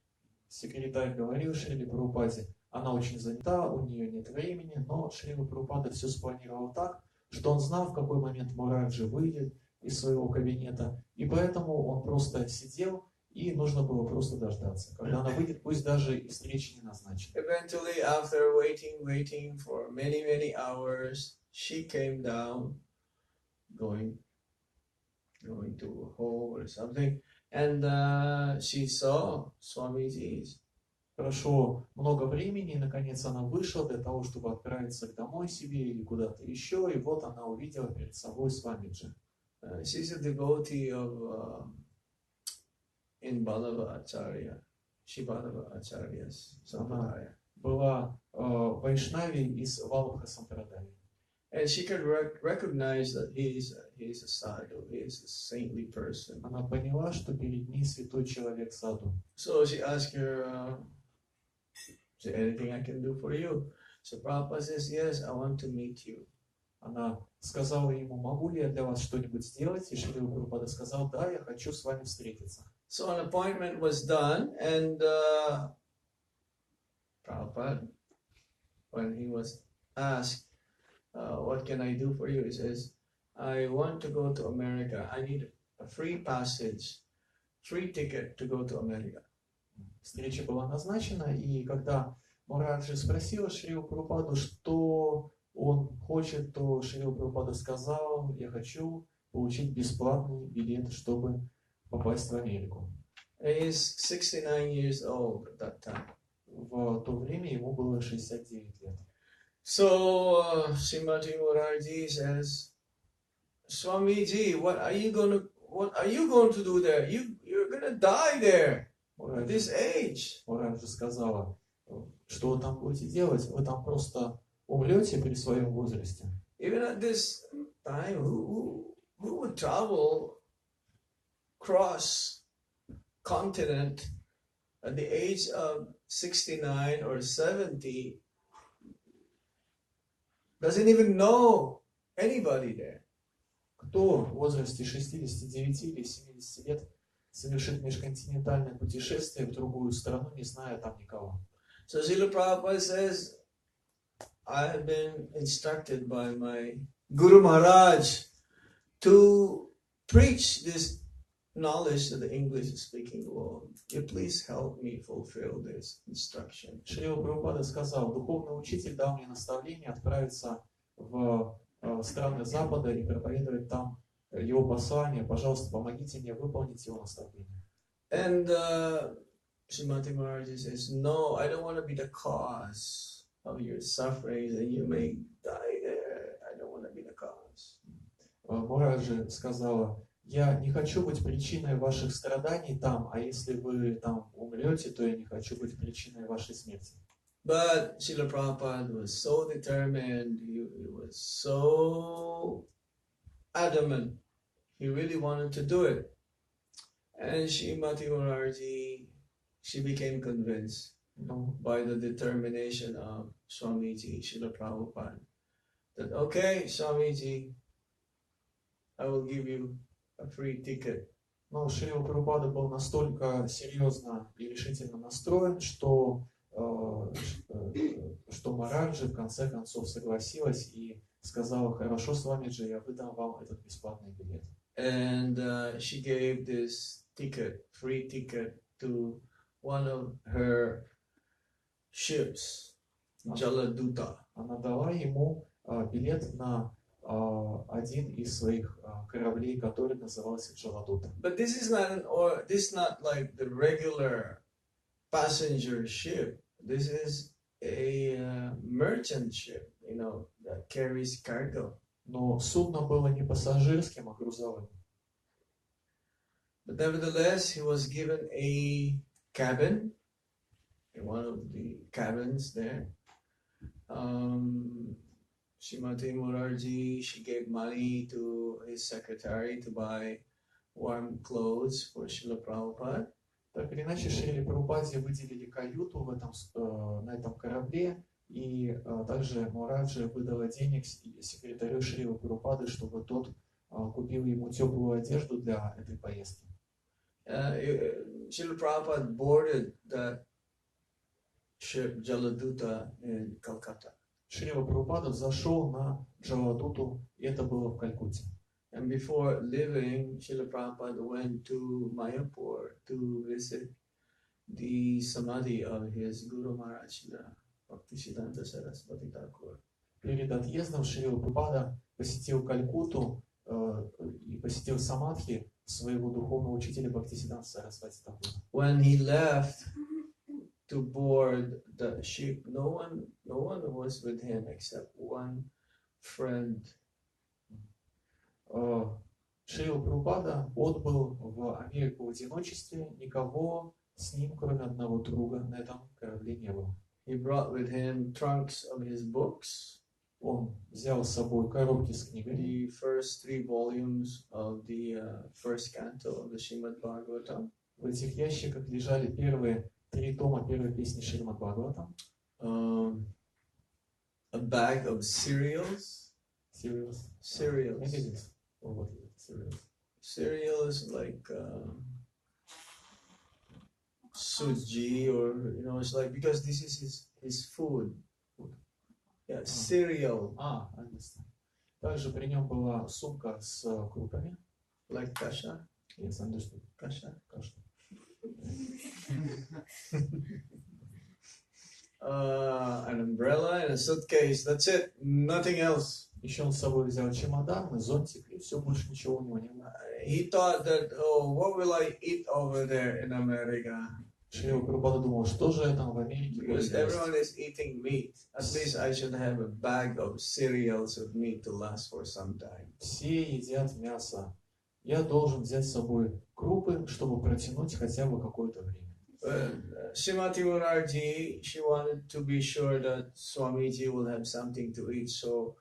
Секретарь говорил Шриле Прабхупаде, она очень занята, у нее нет времени, но Шрила Прабхупада все спланировал так, что он знал, в какой момент Мураджи выйдет из своего кабинета, и поэтому он просто сидел, и нужно было просто дождаться. Когда она выйдет, пусть даже и встреча не назначена. Eventually, after waiting for many hours, she came down, going to a hall or something, and she saw Swamiji's. Прошло много времени, и наконец она вышла для того, чтобы отправиться домой себе или куда-то еще, и вот она увидела перед собой Свамиджи. She's a devotee of in Madhava-Acharya, Madhava-Acharya's sampradaya. Была вайшнави из Валабха Сампрадай. And she could recognize that he is a sadhu, he is a saintly person. Она поняла, что перед ней святой человек саду. So she asked her, is there anything I can do for you? So Prabhupada says, yes, I want to meet you. Она сказала ему, могу ли я для вас что-нибудь сделать? И Шрила Прабхупада сказал, да, я хочу с вами встретиться. So an appointment was done, and Prabhupada, when he was asked, what can I do for you? He says, I want to go to America. I need a free passage, free ticket to go to America. Встреча была назначена, и когда Мураджи спросила Шрилу Прабхупаду, что он хочет, то Шрила Прабхупада сказал, я хочу получить бесплатный билет, чтобы попасть в Америку. He is 69 years old at that time. В то время ему было 69 лет. So Srimati Murari says, Swamiji, what are you going to do there? You're going to die there at this age. Мураджи сказала, что вы там будете делать? Вы там просто умрете при своем возрасте. Even at this time, who would travel cross continent at the age of 69 or 70, doesn't even know anybody there? Кто в возрасте 69 или 70 лет совершит межконтинентальное путешествие в другую страну, не зная там никого? So Srila Prabhupada says, I have been instructed by my Guru Maharaj to preach this knowledge to the English-speaking world. You please help me fulfill this instruction. Шрила Прабхупада сказал: духовный учитель дал мне наставление отправиться в страны Запада и проповедовать там его послание. Пожалуйста, помогите мне выполнить его наставление. And Madhava-Murari says, no, I don't want to be the cause of your sufferings and you may die there. I don't want to be the cause. Мураджи сказала: я не хочу быть причиной ваших страданий там, а если вы там умрете, то я не хочу быть причиной вашей смерти. But Srila Prabhupada was so determined, he was so adamant, he really wanted to do it. And Srimati Murarji, she became convinced by the determination of Swamiji, Srila Prabhupada, that okay, Swamiji, I will give you a free ticket. Но Шрила Прабхупада был настолько серьезно и решительно настроен, что Мураджи в конце концов согласилась и сказала: хорошо, Свамиджи, я выдам вам этот бесплатный билет. And she gave this ticket, free ticket, to one of her ships, Jaladuta. Она дала ему билет на один из своих кораблей, который назывался Джаладута. But this is not like the regular passenger ship. This is a merchant ship, that carries cargo. Но судно было не пассажирским, а грузовым. But nevertheless, he was given a cabin, in one of the cabins there. Srimati Murarji, she gave money to his secretary to buy warm clothes for Srila Prabhupada. Так или иначе, Шриле Прабхупаде выделили каюту на этом корабле, и также Мураджи выдала денег секретарю Шрилы Прабхупады, чтобы тот купил ему теплую одежду для этой поездки. Srila Prabhupada boarded that ship Jaladuta in Calcutta. Шрила Прабхупада зашел на Джаладуту, и это было в Калькутте. And before leaving, Srila Prabhupada went to Mayapur to visit the samadhi of his Guru Maharaj, Bhaktisiddhanta Saraswati Thakur. Перед отъездом Шрила Прабхупада посетил Калькутту и посетил самадхи своего духовного учителя Бхактисиддханта Сарасвати Тхакура. When he left to board the ship, no one was with him except one friend. Шрила Прабхупада отбыл в Америку в одиночестве, никого с ним, кроме одного друга, на этом корабле не было. He brought with him trunks of his books. Он взял с собой коробки с книгами. The first 3 volumes of the first canto of the Srimad Bhagavatam. В этих ящиках лежали первые 3 тома первой песни Шримад Бхагаватам. A bag of cereals. Cereals. Cereals like suji, or it's like, because this is his food. Yeah, cereal. Understand. Также при нем была сумка с крупами. Like kasha. Yes, understood. Kasha. An umbrella and a suitcase. That's it. Nothing else. Еще он с собой взял чемодан, зонтик, и все, больше ничего у него не было. He thought that, what will I eat over there in America? Шрила Прабхупада думал, что же я там в Америке буду Because есть? everyone is eating meat. At least I should have a bag of cereals of meat to last for some time. Все едят мясо. Я должен взять с собой крупы, чтобы протянуть хотя бы какое-то время. Srimati Murarji, she wanted to be sure that Swamiji will have something to eat, so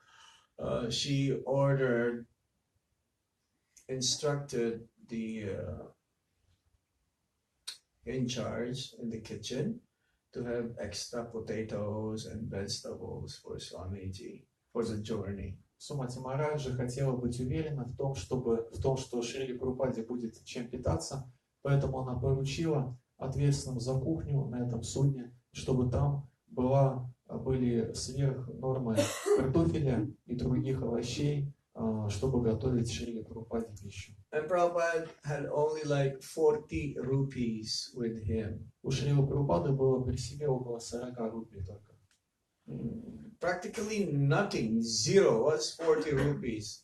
she instructed the in charge in the kitchen to have extra potatoes and vegetables for Swamiji for the journey. Сумати Махараджа хотела быть уверена в том, что Шриле Прабхупаде будет чем питаться, поэтому она поручила ответственным за кухню на этом судне, чтобы там были сверх нормы картофеля и других овощей, чтобы готовить Шриле Прабхупаде пищу. And Prabhupada had only like 40 rupees with him. У Шрилы Прабхупады было при себе около 40 рупий только. Practically nothing, zero. What's 40 rupees?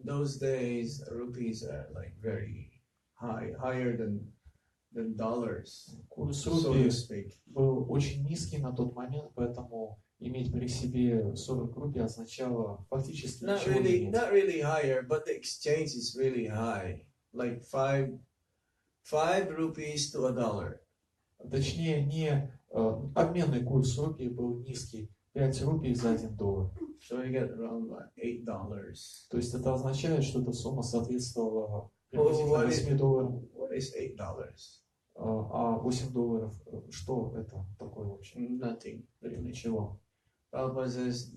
Those days, rupees are like very high, higher than dollars, Курс so to рупий speak. был очень низкий на тот момент, поэтому иметь при себе 40 рупий означало фактически ничего не иметь. Not really higher, but the exchange is really high, like 5 rupees to $1. Точнее, не обменный курс рупий был низкий, 5 рупий за $1. So you get around like $8. То есть это означает, что эта сумма соответствовала What приблизительно $8. is $8? А $8, что это такое вообще? Nothing. Это ничего. Prabhupada says,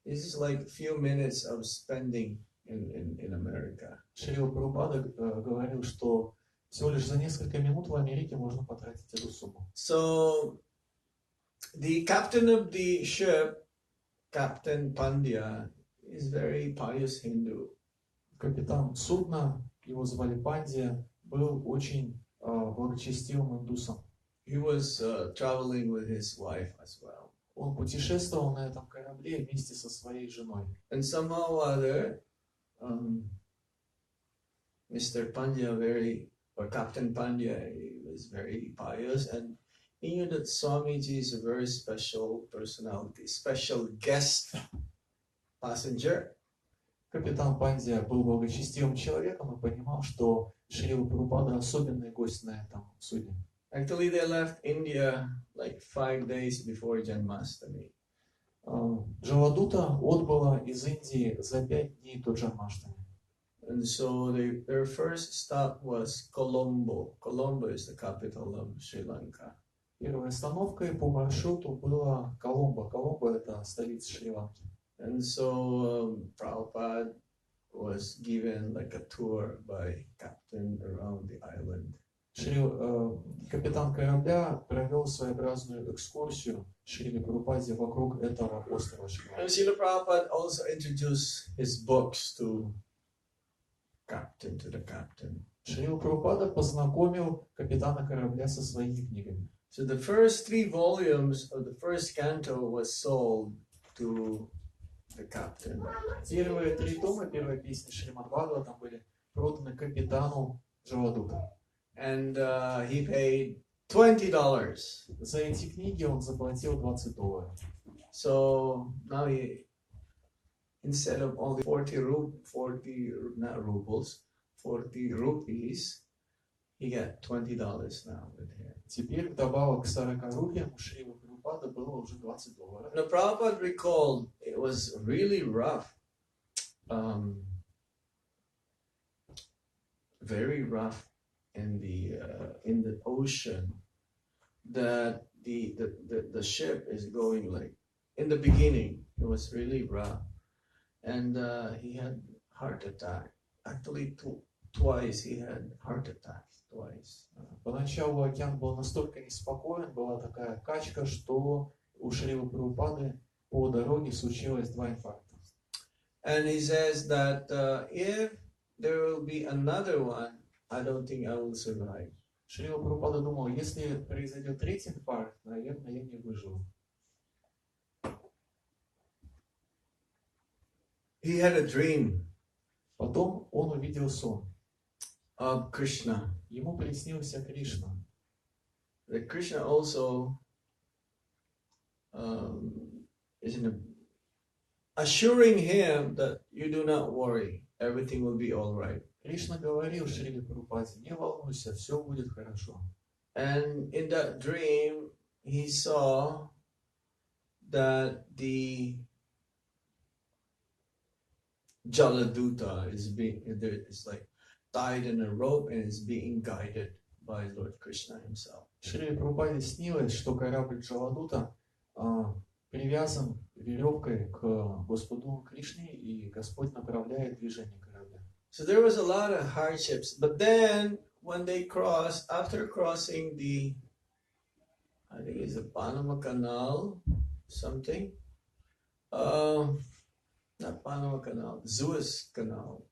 this is like few minutes of spending in America. Шрила Прабхупада говорил, что всего лишь за несколько минут в Америке можно потратить эту сумму. So, the captain of the ship, Captain Pandya, is very pious Hindu. Капитан судна, его звали Пандия, был очень благочестивым индусом. He was traveling with his wife as well. Он путешествовал на этом корабле вместе со своей женой. And somehow or other, Mr. Pandya Captain Pandya, he was very pious, and he knew that Swamiji is a very special personality, special guest passenger. Капитан Пандия был благочестивым человеком и понимал, что Шрила Прабхупада особенный гость на этом судне. Actually, they left India like 5 days before Janmashtami. Джавадута отбыла из Индии за 5 дней до Джанмаштами. And so their first stop was Colombo. Colombo is the capital of Sri Lanka. Первой остановкой по маршруту была Коломбо. Коломбо — это столица Шри-Ланки. And so Prabhupada was given like a tour by captain around the island. Капитан корабля провел своеобразную экскурсию Шриле Прабхупаде вокруг этого острова Шри-Ланки. And Srila Prabhupada also introduced his books to the captain. Шрила Прабхупада познакомил капитана корабля со своими книгами. So the first 3 volumes of the first canto was sold to the captain. Первые 3 тома первой песни Шримад-Бхагаватам были проданы капитану Джавадута. And he paid $20. За эти книги он заплатил $20. So now instead of only 40 rupees, he got $20 now with him. Теперь вдобавок к 40 рупиям у Шрилы Прабхупады было уже $20. Now Prabhupada recalled it was really rough, very rough in the ocean. That the ship is going like in the beginning it was really rough, and he had heart attack. Actually, twice he had heart attack. Twice. Поначалу океан был настолько неспокоен, была такая качка, что у Шрилы Прабхупады по дороге случилось 2 инфаркта. And he says that if there will be another one, I don't think I will survive. Шрила Прабхупада думал, если произойдет 3-й инфаркт, наверное, я не выживу. He had a dream Потом он увидел сон. of Krishna. Ему приснился Кришна. That Krishna also is assuring him that you do not worry, everything will be all right. Кришна говорил Шриле Прабхупаде: не волнуйся, все будет хорошо. And in that dream, he saw that the Jaladuta is like tied in a rope and is being guided by Lord Krishna himself. Шриле Прабхупаде снилось, что корабль Джаладута привязан веревкой к Господу Кришне, и Господь направляет движение корабля. So there was a lot of hardships, but then when they crossed, after crossing the, I think it's the Panama Canal, something, not Panama Canal, Suez Canal,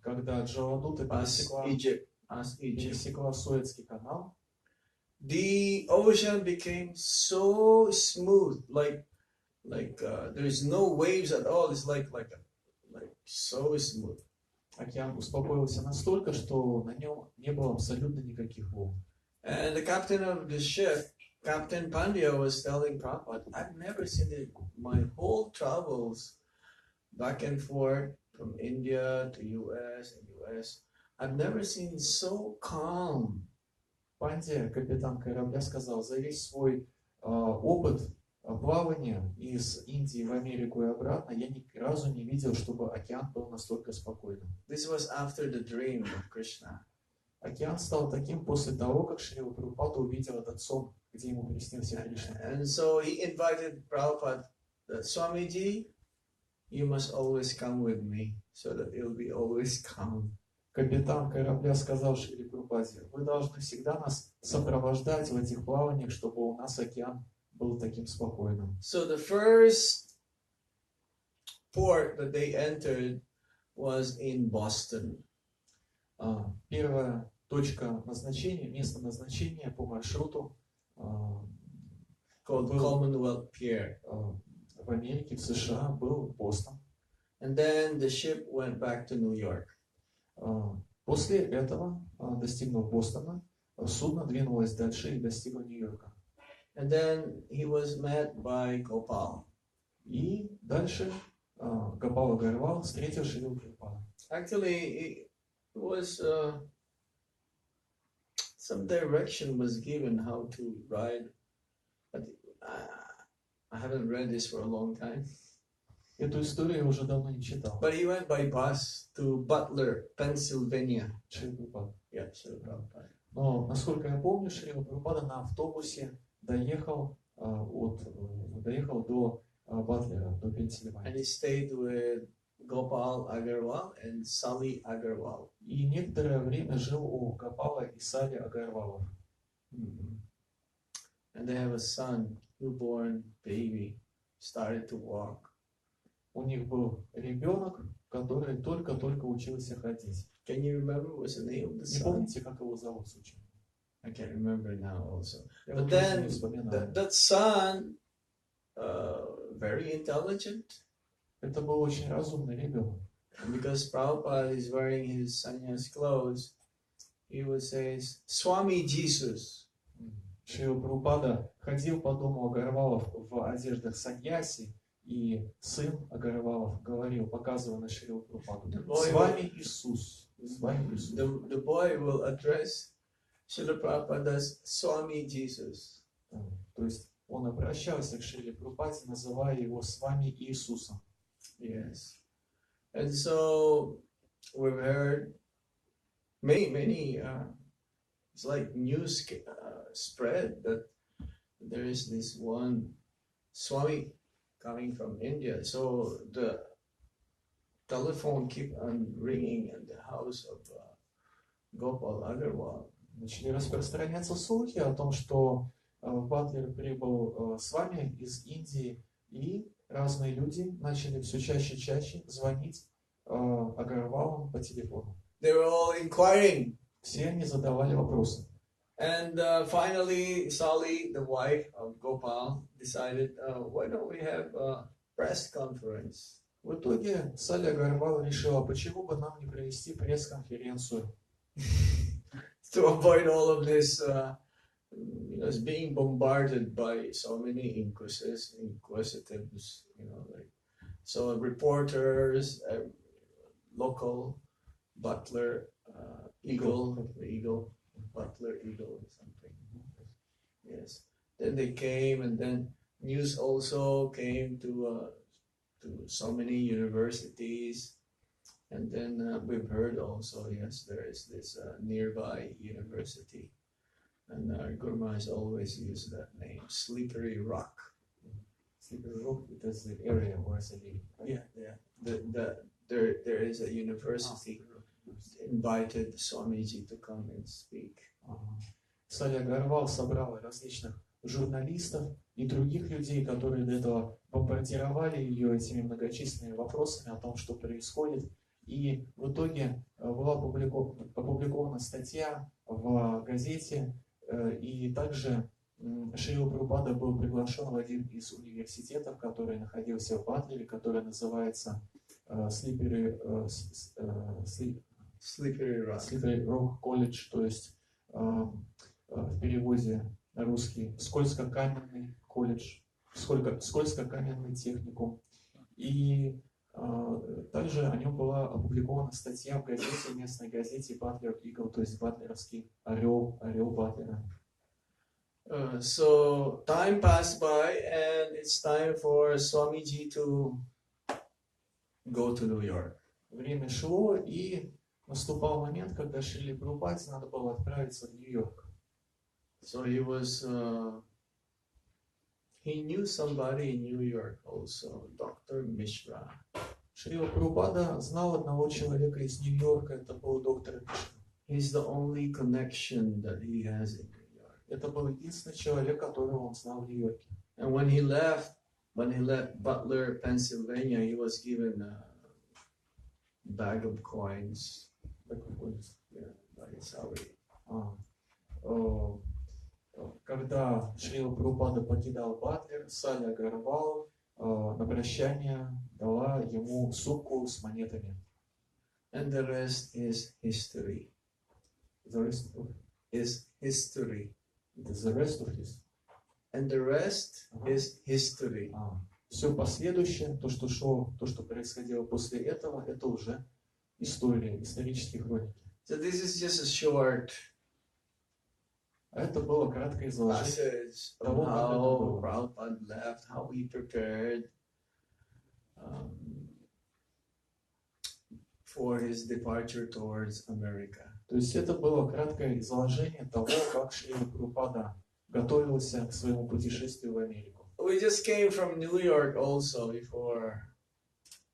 Когда Джаладута пересекла Суэцкий канал, the ocean became so smooth, like there's no waves at all. It's like so smooth. Океан успокоился настолько, что на нем не было абсолютно никаких волн. And the captain of the ship, Captain Pandya, was telling Prabhupada, I've never seen it. My whole travels back and forth from India to US and US, I've never seen so calm. Пандия, капитан корабля, сказал: за весь свой опыт плавания из Индии в Америку и обратно я ни разу не видел, чтобы океан был настолько спокойным. This was after the dream of Krishna. Океан стал таким после того, как Шрила Прабхупада увидел этот сон, где ему приснился Кришна. And so he invited Prabhupada, Swamiji, you must always come with me so that it'll be always calm. Капитан корабля сказал Шриле Прабхупаде: вы должны всегда нас сопровождать в этих плаваниях, чтобы у нас океан был таким спокойным. So the first port that they entered was in Boston. Первая точка назначения, место назначения по маршруту Called Commonwealth Pier. В Америке, в США, был Бостон. And then the ship went back to New York. После этого, достигнув Бостона, судно двинулось дальше и достигло Нью-Йорка. And then he was met by Gopal. И дальше Гопал Агарвал встретил Шрилу Прабхупаду. Actually, it was some direction was given how to ride. But I haven't read this for a long time. Эту историю я уже давно не читал. But he went by bus to Butler, Pennsylvania. Шрила Прабхупада. Yeah, Srila Prabhupada. Но, насколько я помню, Шрила Прабхупада на автобусе доехал до Батлера, до And Пенсильвании. he stayed with Gopal Agarwal and Sally Agarwal. И некоторое время жил у Гопала и Сали Агарвалов. And they have a son, newborn baby, started to walk. У них был ребенок, который только-только учился ходить. Can you remember what's the name of the Не son? помните, как его зовут, случайно? I can't remember now also. Я But вот тоже then не вспоминаю. that son, very intelligent, Это был очень разумный ребенок. and because Prabhupada is wearing his sannyas clothes, he would say, Swami Jesus. Шрила Прабхупада ходил по дому Агарвалов в одеждах саньяси, и сын Агарвалов говорил, показывая на Шрилу Прабхупаду: с вами Иисус, с вами Иисус. The boy will address Srila Prabhupada as Swami Jesus. То есть он обращался к Шриле Прабхупаде, называя его с вами Иисусом. Yes. And so we've heard many it's like news spread that there is this one Swami coming from India. So the telephone keep on ringing at the house of Gopal Agarwal. Начали распространяться слухи о том, что в Батлер прибыл с вами из Индии, и разные люди начали все чаще и чаще звонить Агарвалам по телефону. They were all inquiring. Все они задавали вопросы. And finally, Sally, the wife of Gopal, decided, why don't we have a press conference? В итоге Салли Агарвал решила, почему бы нам не провести пресс-конференцию. To avoid all of this, being bombarded by so many inquisitives, so reporters, local Butler, eagle, butler eagle or something. Yes. Then they came, and then news also came to so many universities. And then we've heard also, yes, there is this nearby university. And our Guru Maharaj always used that name, Slippery Rock. Slippery Rock, it is the area where they live. Right? Yeah. There is a university invited Swamiji to come and speak. Садя Гарвал собрал различных журналистов и других людей, которые до этого бомбардировали ее этими многочисленными вопросами о том, что происходит. И в итоге была опубликована статья в газете, и также Шрила Прабхупада был приглашен в один из университетов, который находился в Батлере, который называется Slippery Rock College, то есть в переводе на русский скользко-каменный колледж, скользко-каменный техникум. И также о нем была опубликована статья в газете, местной газете Butler Eagle, то есть батлеровский орел Батлера. So time passed by, and it's time for Swamiji to go to New York. Время шло, и наступал момент, когда Шриле Прабхупаде надо было отправиться в Нью-Йорк. So he knew somebody in New York also, Dr. Mishra. Шрила Прабхупада знал одного человека из Нью-Йорка, это был доктор Мишра. He's the only connection that he has in New York. Это был единственный человек, которого он знал в Нью-Йорке. And when he left Butler, Pennsylvania, he was given a bag of coins. Yeah, by his salary. Когда Шрила Прабхупада покидал Батлер, Садя Гарвал на прощание дала ему сумку с монетами. And the rest is history. The rest Is history. The rest of his. And the rest is history. Все последующее, то, что шло, то, что происходило после этого, это уже история, исторические хроники. So this is just a short Это было краткое изложение passage того, of как это how было. Prabhupada left, how he prepared for his departure towards America. То есть это было краткое изложение того, как Шрила Прабхупада готовился к своему путешествию в Америку. We just came from New York also before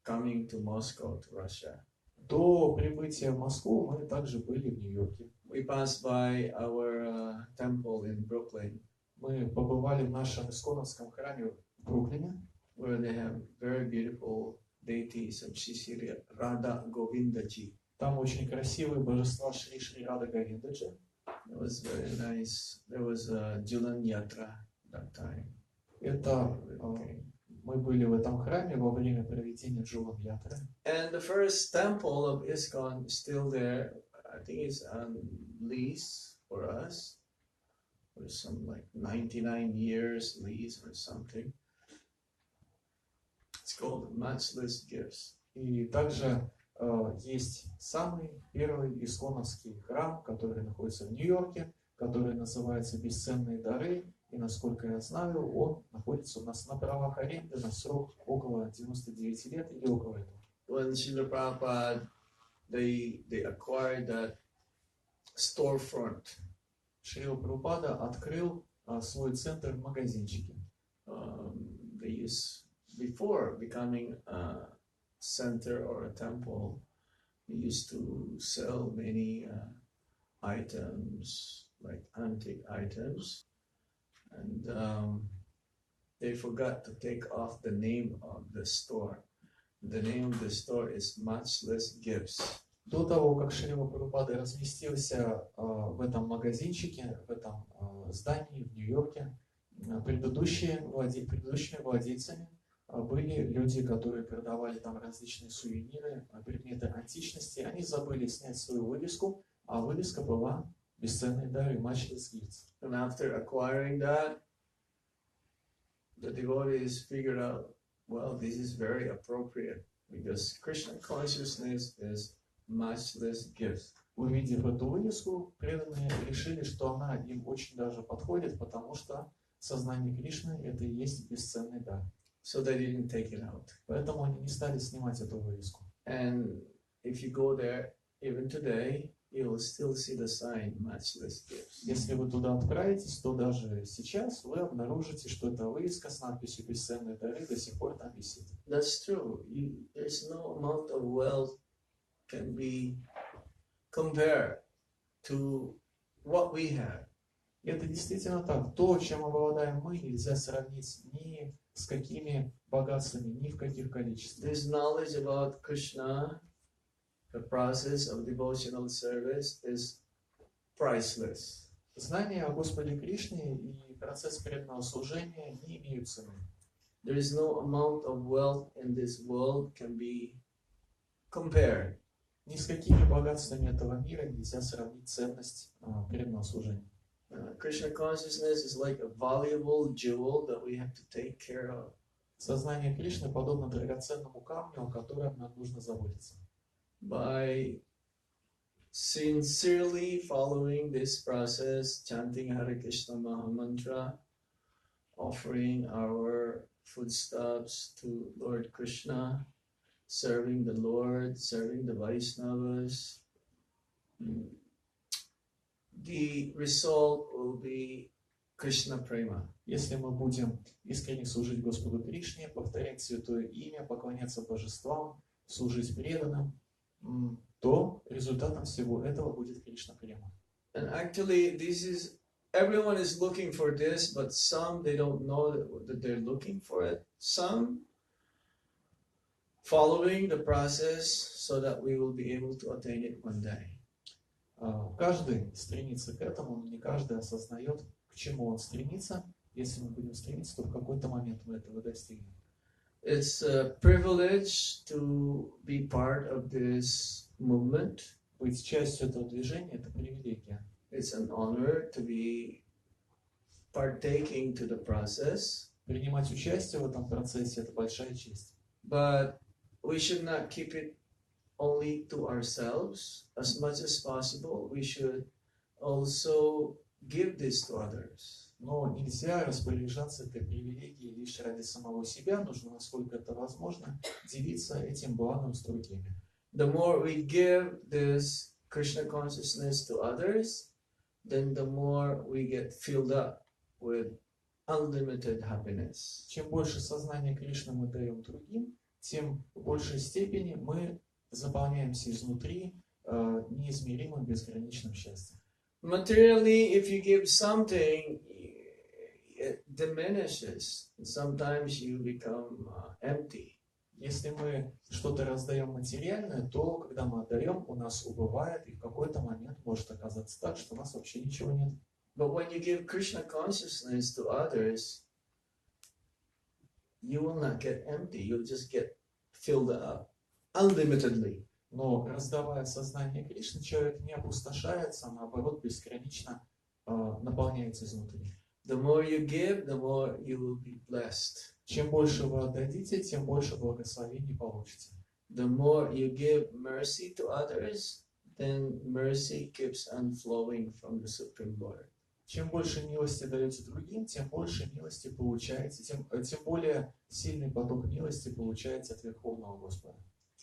coming to Moscow, to Russia. До прибытия в Москву мы также были в Нью-Йорке. We passed by our temple in Brooklyn, Мы побывали в нашем исконовском храме в Бруклине, where they have very beautiful deities of Shri Radha Govindaji. Там очень красивые божества Шри Рада Говиндаджи. It was very nice. There was a Julan Yatra that time. Это мы были в этом храме во время проведения Джулан Ятры. And the first temple of ISKCON is still there. I think it's on lease for us. For some like 99 years lease or something. It's called Matchless Gifts. И также есть самый первый исконовский храм, который находится в Нью-Йорке, который называется «Бесценные дары». И, насколько я знаю, он находится у нас на правах аренды на срок около 99 лет или около этого. When Srila Prabhupada, they acquired that storefront. Шрила Прабхупада открыл свой центр в магазинчике. They used, before becoming a center or a temple, they used to sell many items, like antique items. And they forgot to take off the name of the store. The name of the store is Matchless Gifts. До того, как Шрила Прабхупада разместился в этом магазинчике, в этом здании в Нью-Йорке, предыдущими владельцами были люди, которые продавали там различные сувениры, предметы античности. Они забыли снять свою вывеску, а вывеска была «Бесценные дары», Matchless Gifts. And after acquiring that, the devotees figured out, well, this is very appropriate because Krishna consciousness is matchless gifts. увидев эту вывеску, преданные решили, что она им очень даже подходит, потому что сознание Кришны — это и есть бесценный дар. So they didn't take it out. Поэтому они не стали снимать эту вывеску. And if you go there, even today, you will still see the sign, matchless gifts. Если вы туда отправитесь, то даже сейчас вы обнаружите, что эта вывеска с надписью «Бесценные дары» до сих пор там висит. That's true. There's no amount of wealth can be compared to what we have. И это действительно так. То, чем обладаем мы, нельзя сравнить ни с какими богатствами, ни в каких количествах. This knowledge about Krishna, the process of devotional service, is priceless. Знания о Господе Кришне и процесс преданного служения не имеют цены. There is no amount of wealth in this world can be compared. Ни с какими богатствами этого мира нельзя сравнить ценность преданного служения. Krishna consciousness is like a valuable jewel that we have to take care of. Сознание Кришны подобно драгоценному камню, о котором нам нужно заботиться. By sincerely following this process, chanting Hare Krishna Maha Mantra, offering our foodstuffs to Lord Krishna, serving the Lord, serving the Vaishnavas, the result will be Krishna Prema. Если мы будем искренне служить Господу Кришне, повторять святое имя, поклоняться божествам, служить преданным, то результатом всего этого будет Кришна Према. And actually, everyone is looking for this, but some they don't know that they're looking for it. Some following the process so that we will be able to attain it one day. Каждый стремится к этому, но не каждый осознает, к чему он стремится. Если мы будем стремиться, то в какой-то момент мы этого достигнем. It's a privilege to be part of this movement. Быть частью этого движения – это привилегия. It's an honor to be partaking to the process. Принимать участие в этом процессе – это большая честь. But we should not keep it only to ourselves. As much as possible, we should also give this to others. Но нельзя распоряжаться этой привилегией лишь ради самого себя. Нужно, насколько это возможно, делиться этим благом с другими. The more we give this Krishna consciousness to others, then the more we get filled up with unlimited happiness. Чем больше сознания Кришны мы даем другим, тем в большей степени мы заполняемся изнутри неизмеримым безграничным счастьем. Materially, if you give something, it diminishes. Sometimes you become empty. Если мы что-то раздаем материальное, то, когда мы отдаем, у нас убывает, и в какой-то момент может оказаться так, что у нас вообще ничего нет. But when you give Krishna consciousness to others, you will not get empty. You'll just get filled up unlimitedly. Но раздавая сознание Кришны, человек не опустошается, а наоборот бесконечно наполняется изнутри. The more you give, the more you will be blessed. Чем больше вы отдадите, тем больше благословений получите. The more you give mercy to others, then mercy keeps on flowing from the Supreme Lord. Чем больше милости даете другим, тем больше милости получаете, тем более сильный поток милости получаете от Верховного Господа.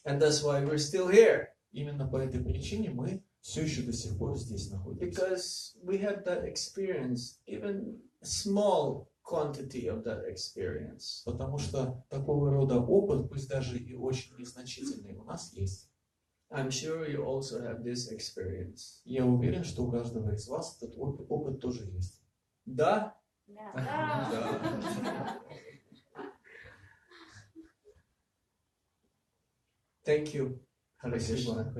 And that's why we're still here. Именно по этой причине мы все еще до сих пор здесь находимся. Because we had that experience, even a small quantity of that experience. Потому что такого рода опыт, пусть даже и очень незначительный, у нас есть. I'm sure you also have this experience. Я уверен, что у каждого из вас этот опыт тоже есть. Да? Да. Thank you. Hare Спасибо. Krishna.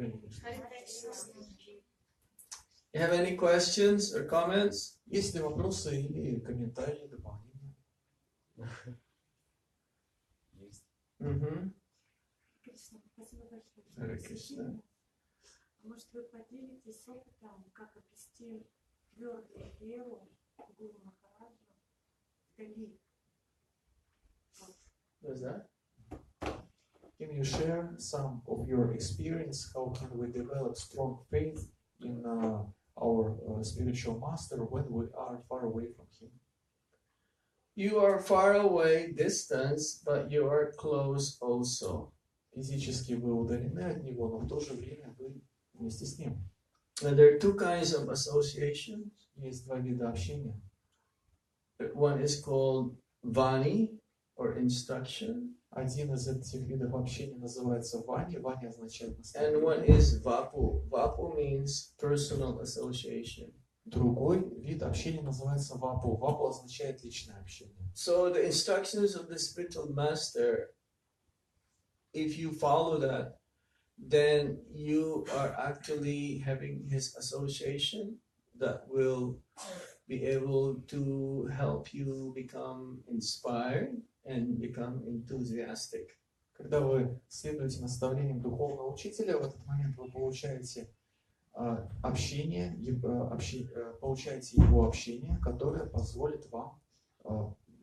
You have any questions or comments? Есть ли вопросы или комментарии, дополнения? Есть. Mm-hmm. Спасибо большое. Hare Krishna. Может, вы поделитесь опытом, как обрести твердую веру в Гуру Махараджа вдали? What's that? Can you share some of your experience? How can we develop strong faith in our spiritual master when we are far away from him. You are far away, distance, but you are close also. Физически вы удалены от него, но в то же время вы вместе с ним. And there are two kinds of associations. Есть два вида общения. One is called vani, or instruction. Один из этих видов общения называется вани. Вани означает And one наставление. is vapu. Vapu means personal association. Другой вид общения называется вапу. Вапу означает личное общение. So the instructions of the spiritual master, if you follow that, then you are actually having his association that will be able to help you become inspired and become enthusiastic. Когда вы следуете наставлениям духовного учителя, в этот момент вы получаете получаете его общение, которое позволит вам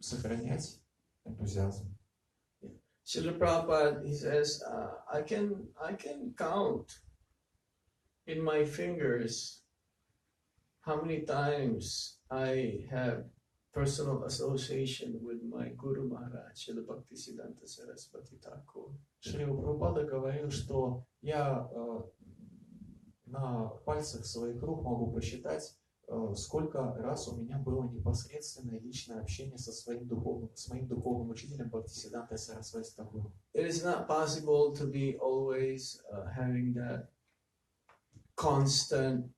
сохранять энтузиазм. Srila Prabhupada, he says, I can count in my fingers how many times I have personal association with my Guru Maharaj, Srila Bhaktisiddhanta Saraswati Thakur. Шрила Прабхупада говорил, что я на пальцах своих рук могу посчитать, сколько раз у меня было непосредственное личное общение с моим духовным учителем Бхактисиддхантой Сарасвати Тхакуром. It is not possible to be always having that constant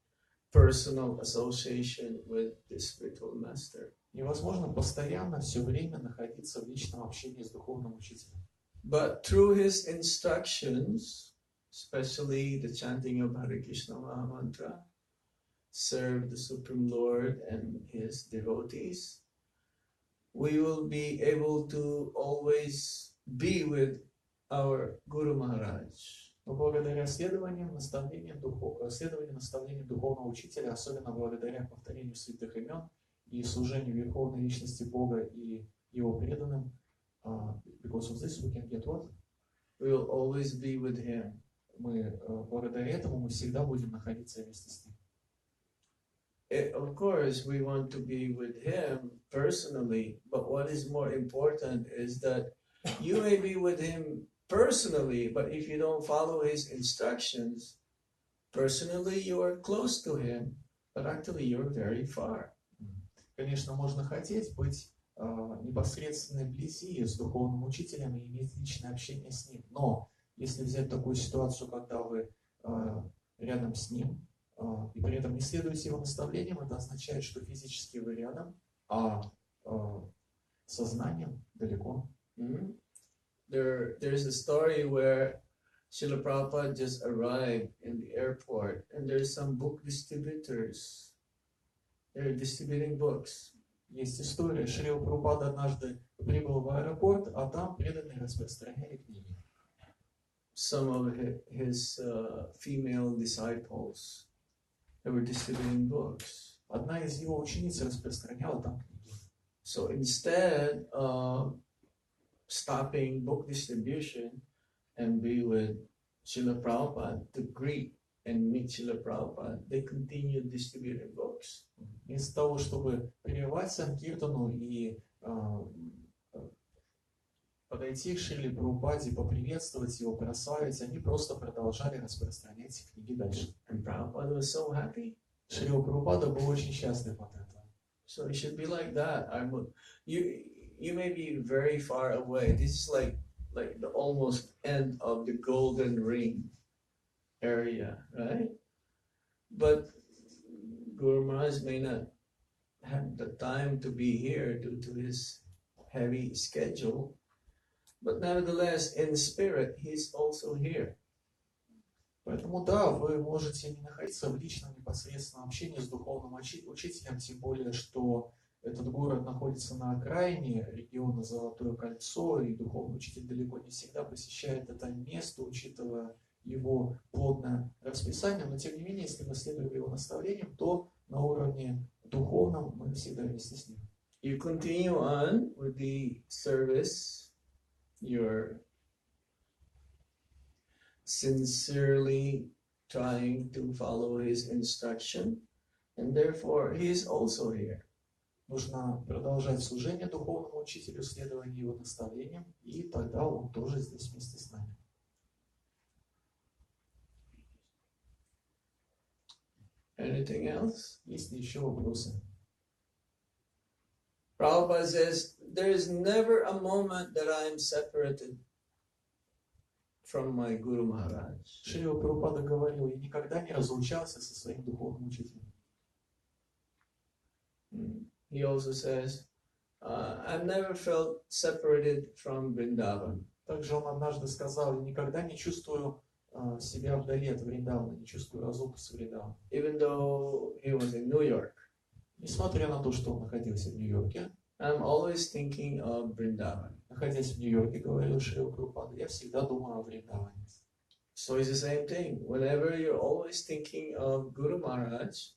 personal association with the spiritual master. Невозможно постоянно, все время находиться в личном общении с духовным учителем. But through his instructions, especially the chanting of Hare Krishna Maha Mantra, serve the Supreme Lord and his devotees, we will be able to always be with our Guru Maharaj. Но благодаря следованию наставлениям духовного учителя, особенно благодаря повторению святых имен и служению Верховной Личности Бога и Его преданным, because of this we can get what? We will always be with him. Благодаря этому мы всегда будем находиться вместе с ним. Of course, we want to be with him personally, but what is more important is that you may be with him personally, but if you don't follow his instructions, personally you are close to him, but actually you're very far. Конечно, можно хотеть быть непосредственно вблизи с духовным учителем и иметь личное общение с ним, но если взять такую ситуацию, когда вы рядом с ним, и при этом не следуете его наставлениям, это означает, что физически вы рядом, а сознанием далеко. There's a story where Srila Prabhupada just arrived in the airport and there's some book distributors. They're distributing books. Есть история. Шрила Прабхупада однажды прибыл в аэропорт, а там преданные распространяли книги. Some of his female disciples, they were distributing books. Одна из его учениц распространяла там книги. So instead of stopping book distribution and be with Srila Prabhupada to greet and meet Srila Prabhupada, they continued distributing books. Вместо того, чтобы прервать Санкиртану и подойти к Шриле Прабхупаде, поприветствовать его, прославить, они просто продолжали распространять книги дальше. And Prabhupada was so happy. Шрила Прабхупада был очень счастлив от этого. So it should be like that. You may be very far away. This is like the almost end of the golden ring area, right? But Guru Maharaj may not have the time to be here due to his heavy schedule, but nevertheless, in spirit, he's also here. Поэтому да, вы можете не находиться в личном непосредственном общении с духовным учителем, тем более, что этот город находится на окраине региона Золотое Кольцо, и духовный учитель далеко не всегда посещает это место, учитывая его плотное расписание, но тем не менее, если мы следуем его наставлениям, то на уровне духовном мы всегда вместе с ним. You continue on with the service. You're sincerely trying to follow his instruction, and therefore he is also here. Нужно продолжать служение духовному учителю, следование его наставлениям, и тогда он тоже здесь вместе с нами. Anything else? Есть ли еще вопросы? Prabhupada says, there is never a moment that I am separated from my Guru Maharaj. Шрила Прабхупада говорил: я никогда не разлучался со своим духовным учителем. He also says, I've never felt separated from Vrindavan. Также он однажды сказал: я никогда не чувствую себя вдали от Вриндавана, не чувствую разлуку с Вриндаваном. Even though he was in New York, Несмотря на то, что он находился в Нью-Йорке, I'm always thinking of Vrindavan. находясь в Нью-Йорке, говорил Шрила Прабхупада, я всегда думаю о Вриндаване. So it's the same thing. Whenever you're always thinking of Guru Maharaj,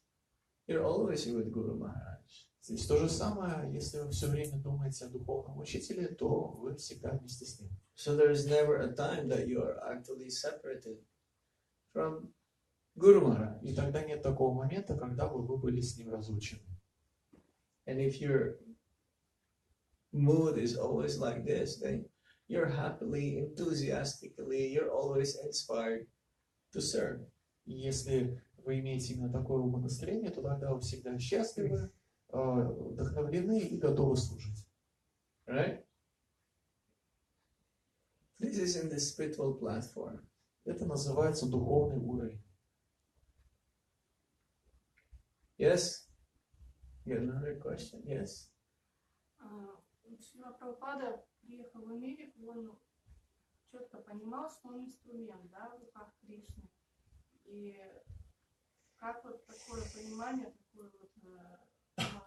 you're always with Guru Maharaj. Здесь то же самое, если вы все время думаете о духовном учителе, то вы всегда вместе с ним. So there is never a time that you are actually separated from Guru Maharaj. И тогда нет такого момента, когда бы вы были с ним разлучены. And if your mood is always like this, then you're happily, enthusiastically, you're always inspired to serve. И если вы имеете именно такое умонастроение, то тогда вы всегда счастливы, вдохновлены и готовы служить. Right? This is in the spiritual platform. Это называется духовный уровень. Yes? You have another question? Yes? Шрила Прабхупада приехал в Америку, он четко понимал, что он инструмент, да, в руках Кришны. И как вот такое понимание, такое вот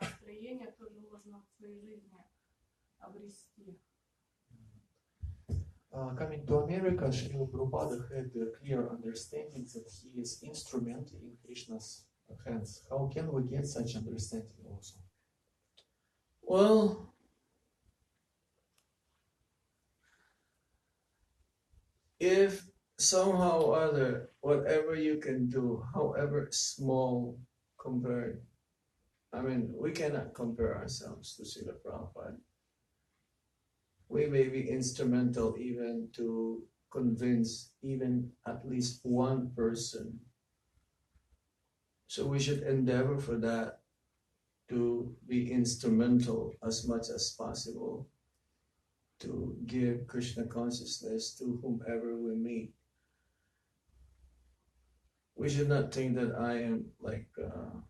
настроение тоже можно в своей жизни обрести? Coming to America, Srila Prabhupada had a clear understanding that he is instrument in Krishna's hands. How can we get such understanding also? Well, if somehow or other, whatever you can do, however small compared, I mean, we cannot compare ourselves to Srila Prabhupada. We may be instrumental even to convince even at least one person. So we should endeavor for that, to be instrumental as much as possible to give Krishna consciousness to whomever we meet. We should not think that I am like a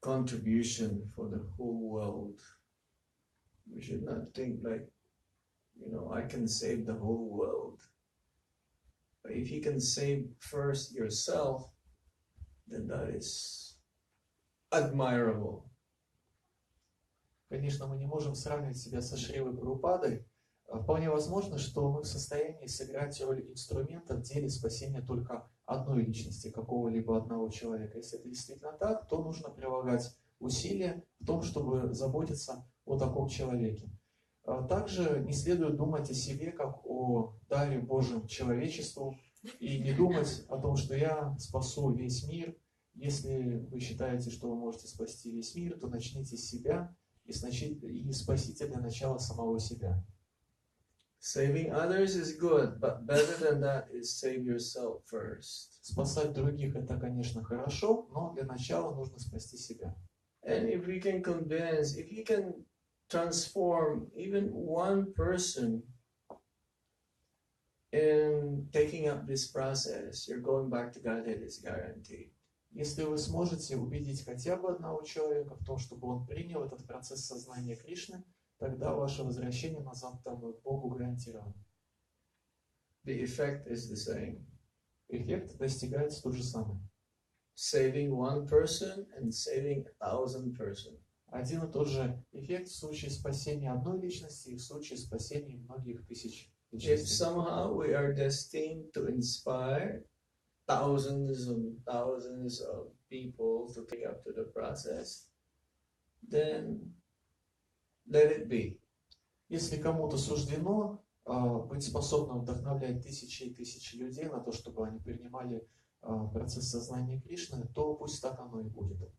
contribution for the whole world. We should not think like, I can save the whole world. But if you can save first yourself, then that is admirable. Конечно, мы не можем сравнивать себя со Шрилой Прабхупадой. Вполне возможно, что мы в состоянии сыграть роль инструмента в деле спасения только одной личности, какого-либо одного человека. Если это действительно так, то нужно прилагать усилия в том, чтобы заботиться о таком человеке. Также не следует думать о себе как о даре Божьем человечеству и не думать о том, что я спасу весь мир. Если вы считаете, что вы можете спасти весь мир, то начните с себя и спасите для начала самого себя. Saving others is good, but better than that is save yourself first. Спасать других — это, конечно, хорошо, но для начала нужно спасти себя. And if we can convince, if you can transform even one person in taking up this process, you're going back to Godhead is guaranteed. Если вы сможете убедить хотя бы одного человека в том, чтобы он принял этот процесс сознания Кришны, тогда ваше возвращение назад к Богу гарантировано. The effect is the same. Эффект достигается тот же самый. Saving one person and saving 1,000 persons. Один и тот же эффект в случае спасения одной личности и в случае спасения многих тысяч If личностей. somehow we are destined to inspire thousands and thousands of people to take up to the process, then let it be. Если кому-то суждено быть способным вдохновлять тысячи и тысячи людей на то, чтобы они принимали процесс сознания Кришны, то пусть так оно и будет.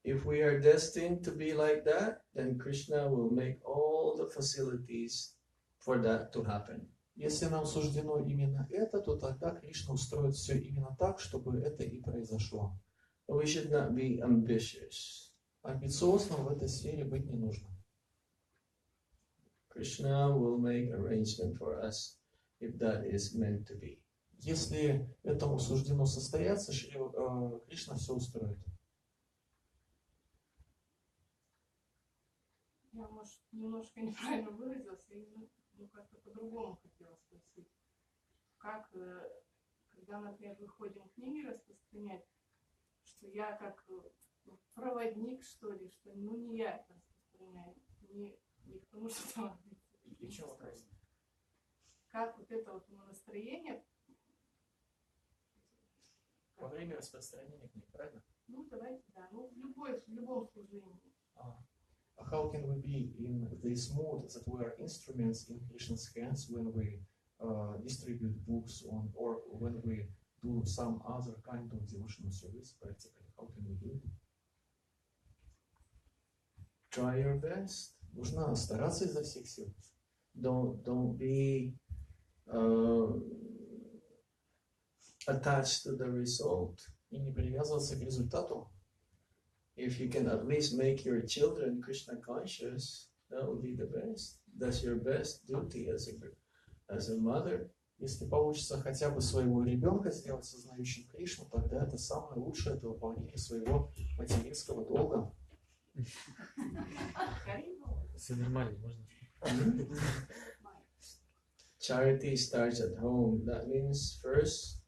If we are destined to be like that, then Krishna will make all the facilities for that to happen. Если нам суждено именно это, то тогда Кришна устроит все именно так, чтобы это и произошло. We should not be ambitious. Амбициозным в этой сфере быть не нужно. Krishna will make arrangement for us if that is meant to be. Если этому суждено состояться, Кришна все устроит. Я, может, немножко неправильно выразился, и как-то по-другому хотела спросить. Как, когда, например, выходим книги распространять, что я как проводник, что ли, что не я это распространяю, не потому что там... И в чем вопрос? Как вот это вот настроение... Во время распространения книг, правильно? Ну, давайте, да. Ну, в любом служении. How can we be in this mood that we are instruments in Krishna's hands when we distribute books or when we do some other kind of devotional service practically? How can we do it? Try your best. Нужно стараться изо всех сил. Don't be attached to the result. И не привязываться к результату. If you can at least make your children Krishna conscious, that would be the best. That's your best duty as a mother. Если получится хотя бы своего ребенка сделать сознающим Кришну, тогда это самое лучшее, это выполнение своего материнского долга. Все нормально, можно. Charity starts at home. That means first,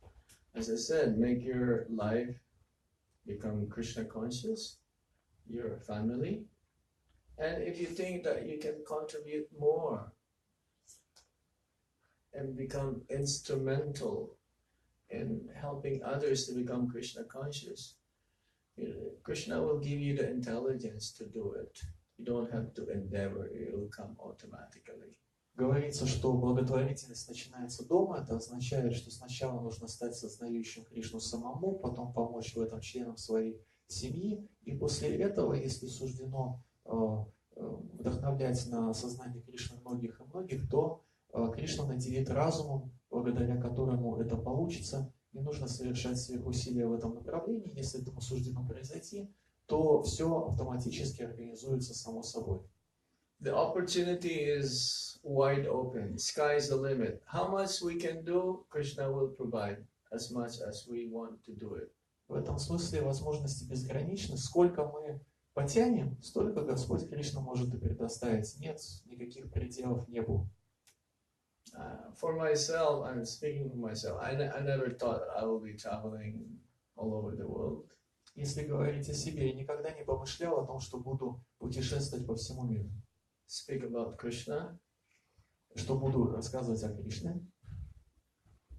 as I said, make your life become Krishna conscious, your family. And if you think that you can contribute more and become instrumental in helping others to become Krishna conscious, Krishna will give you the intelligence to do it. You don't have to endeavor, it will come automatically. Говорится, что благотворительность начинается дома. Это означает, что сначала нужно стать сознающим Кришну самому, потом помочь в этом членам своей семьи. И после этого, если суждено вдохновлять на сознание Кришны многих и многих, то Кришна наделит разумом, благодаря которому это получится. Не нужно совершать сверхусилия в этом направлении. Если этому суждено произойти, то все автоматически организуется само собой. The opportunity is wide open. Sky is the limit. How much we can do, Krishna will provide as much as we want to do it. В этом смысле возможности безграничны. Сколько мы потянем, столько Господь Кришна может и предоставить. Нет никаких пределов небу. For myself, I'm speaking for myself. I never thought I will be traveling all over the world. Если говорить о себе, я никогда не помышлял о том, что буду путешествовать по всему миру. Speak about Krishna, Что буду рассказывать о Кришне,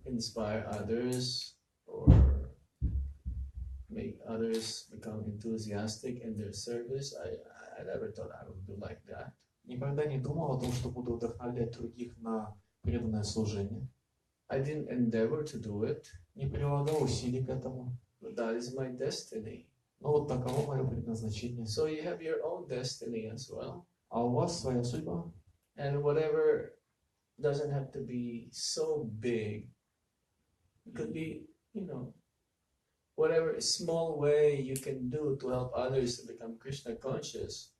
inspire others, or make others become enthusiastic in their service. I never thought I would do like that. никогда не думал о том, что буду вдохновлять других на преданное служение. I didn't endeavor to do it, Не прилагал усилий к этому. but that is my destiny. Но вот таково мое предназначение. So you have your own destiny as well. А у вас своя судьба. And whatever doesn't have to be so big. It could be, whatever small way you can do to help others to become Krishna conscious,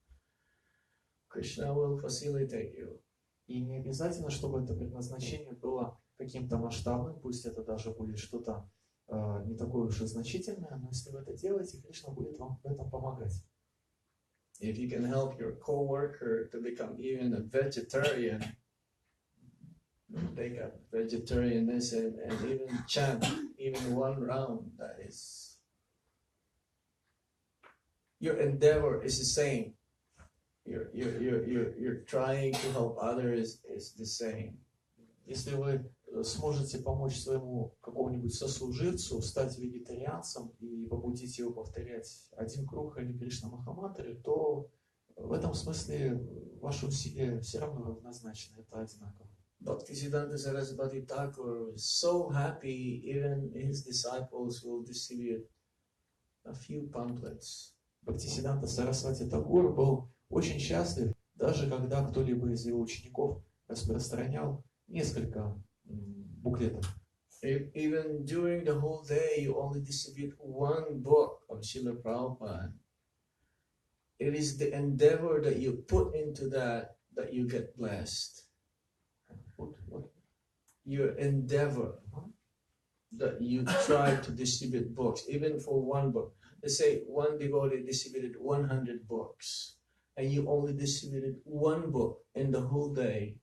Krishna will facilitate you. И не обязательно, чтобы это предназначение было каким-то масштабным, пусть это даже будет что-то не такое уж и значительное, но если вы это делаете, Кришна будет вам в этом помогать. If you can help your co-worker to become even a vegetarian, take up vegetarianism and even chant even one round, that is, your endeavor is the same. You're trying to help others is the same. Если вы сможете помочь своему какому-нибудь сослуживцу стать вегетарианцем и побудить его повторять один круг Хари Кришна Махамантры, то в этом смысле ваши усилия все равно равнозначны, это одинаково. Bhaktisiddhanta Saraswati Thakur was so happy, even his disciples will distribute a few pamphlets. Бхактисиддханта Сарасвати Такур был очень счастлив, даже когда кто-либо из его учеников распространял несколько буклетов. Even during the whole day, you only distribute one book of Srila Prabhupada. It is the endeavor that you put into that you get blessed. Your endeavor that you try to distribute books, even for one book. Let's say one devotee distributed 100 books, and you only distributed one book in the whole day.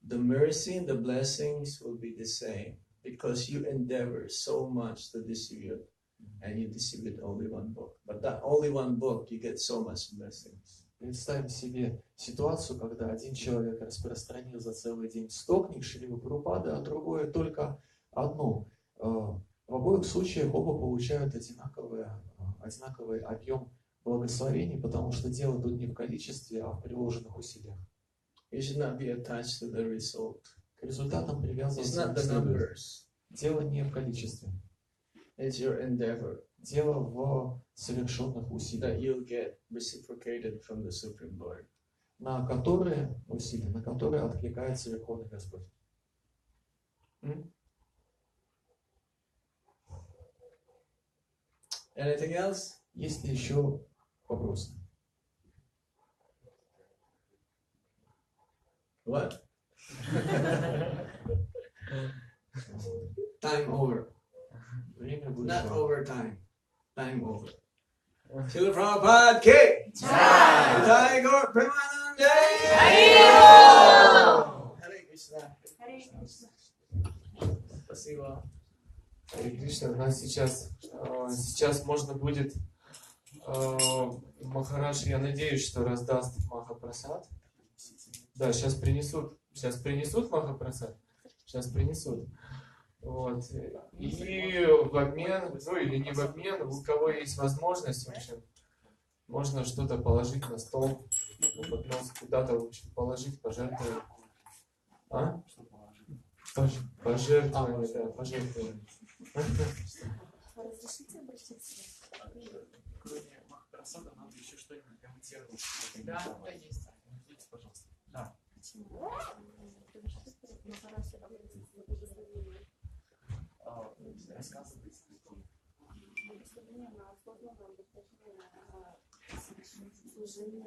The mercy and the blessings will be the same because you endeavor so much to distribute, and you distribute only one book. But that only one book, you get so much blessings. Представим себе ситуацию, когда один человек распространил за целый день 100 книг Шрилы Прабхупады, а другой только одну. В обоих случаях оба получают одинаковый объем благословений, потому что дело тут не в количестве, а в приложенных усилиях. You should not be attached to the result. К результатам привязываться It's not не the следует. numbers. Дело не в количестве. It's your endeavor Дело в совершенных усилиях, that you'll get reciprocated from the Supreme Lord. на которые откликается Верховный Господь. Anything else? Есть ли еще вопросы? What? Time over. Время вышло. Not overtime. Time over. Srila Prabhupada ki Jai! Jai Gaur Premanande! Hare Krishna. Харе Кришна. Спасибо. Харе Кришна, у нас сейчас можно будет Махарадж, я надеюсь, что раздаст Махапрасад. Да, сейчас принесут Махапрасад. Сейчас принесут. Вот. И в обмен, ну или не в обмен, у кого есть возможность, в общем, можно что-то положить на стол, поднос, куда-то, в общем, положить, пожертвовать. А? Пожертвование, да, пожертвование. Разрешите обратиться? Кроме Махапрасада надо еще что-нибудь комментировать. Да, есть. Идите, пожалуйста. Да. Рассказывайте. Служение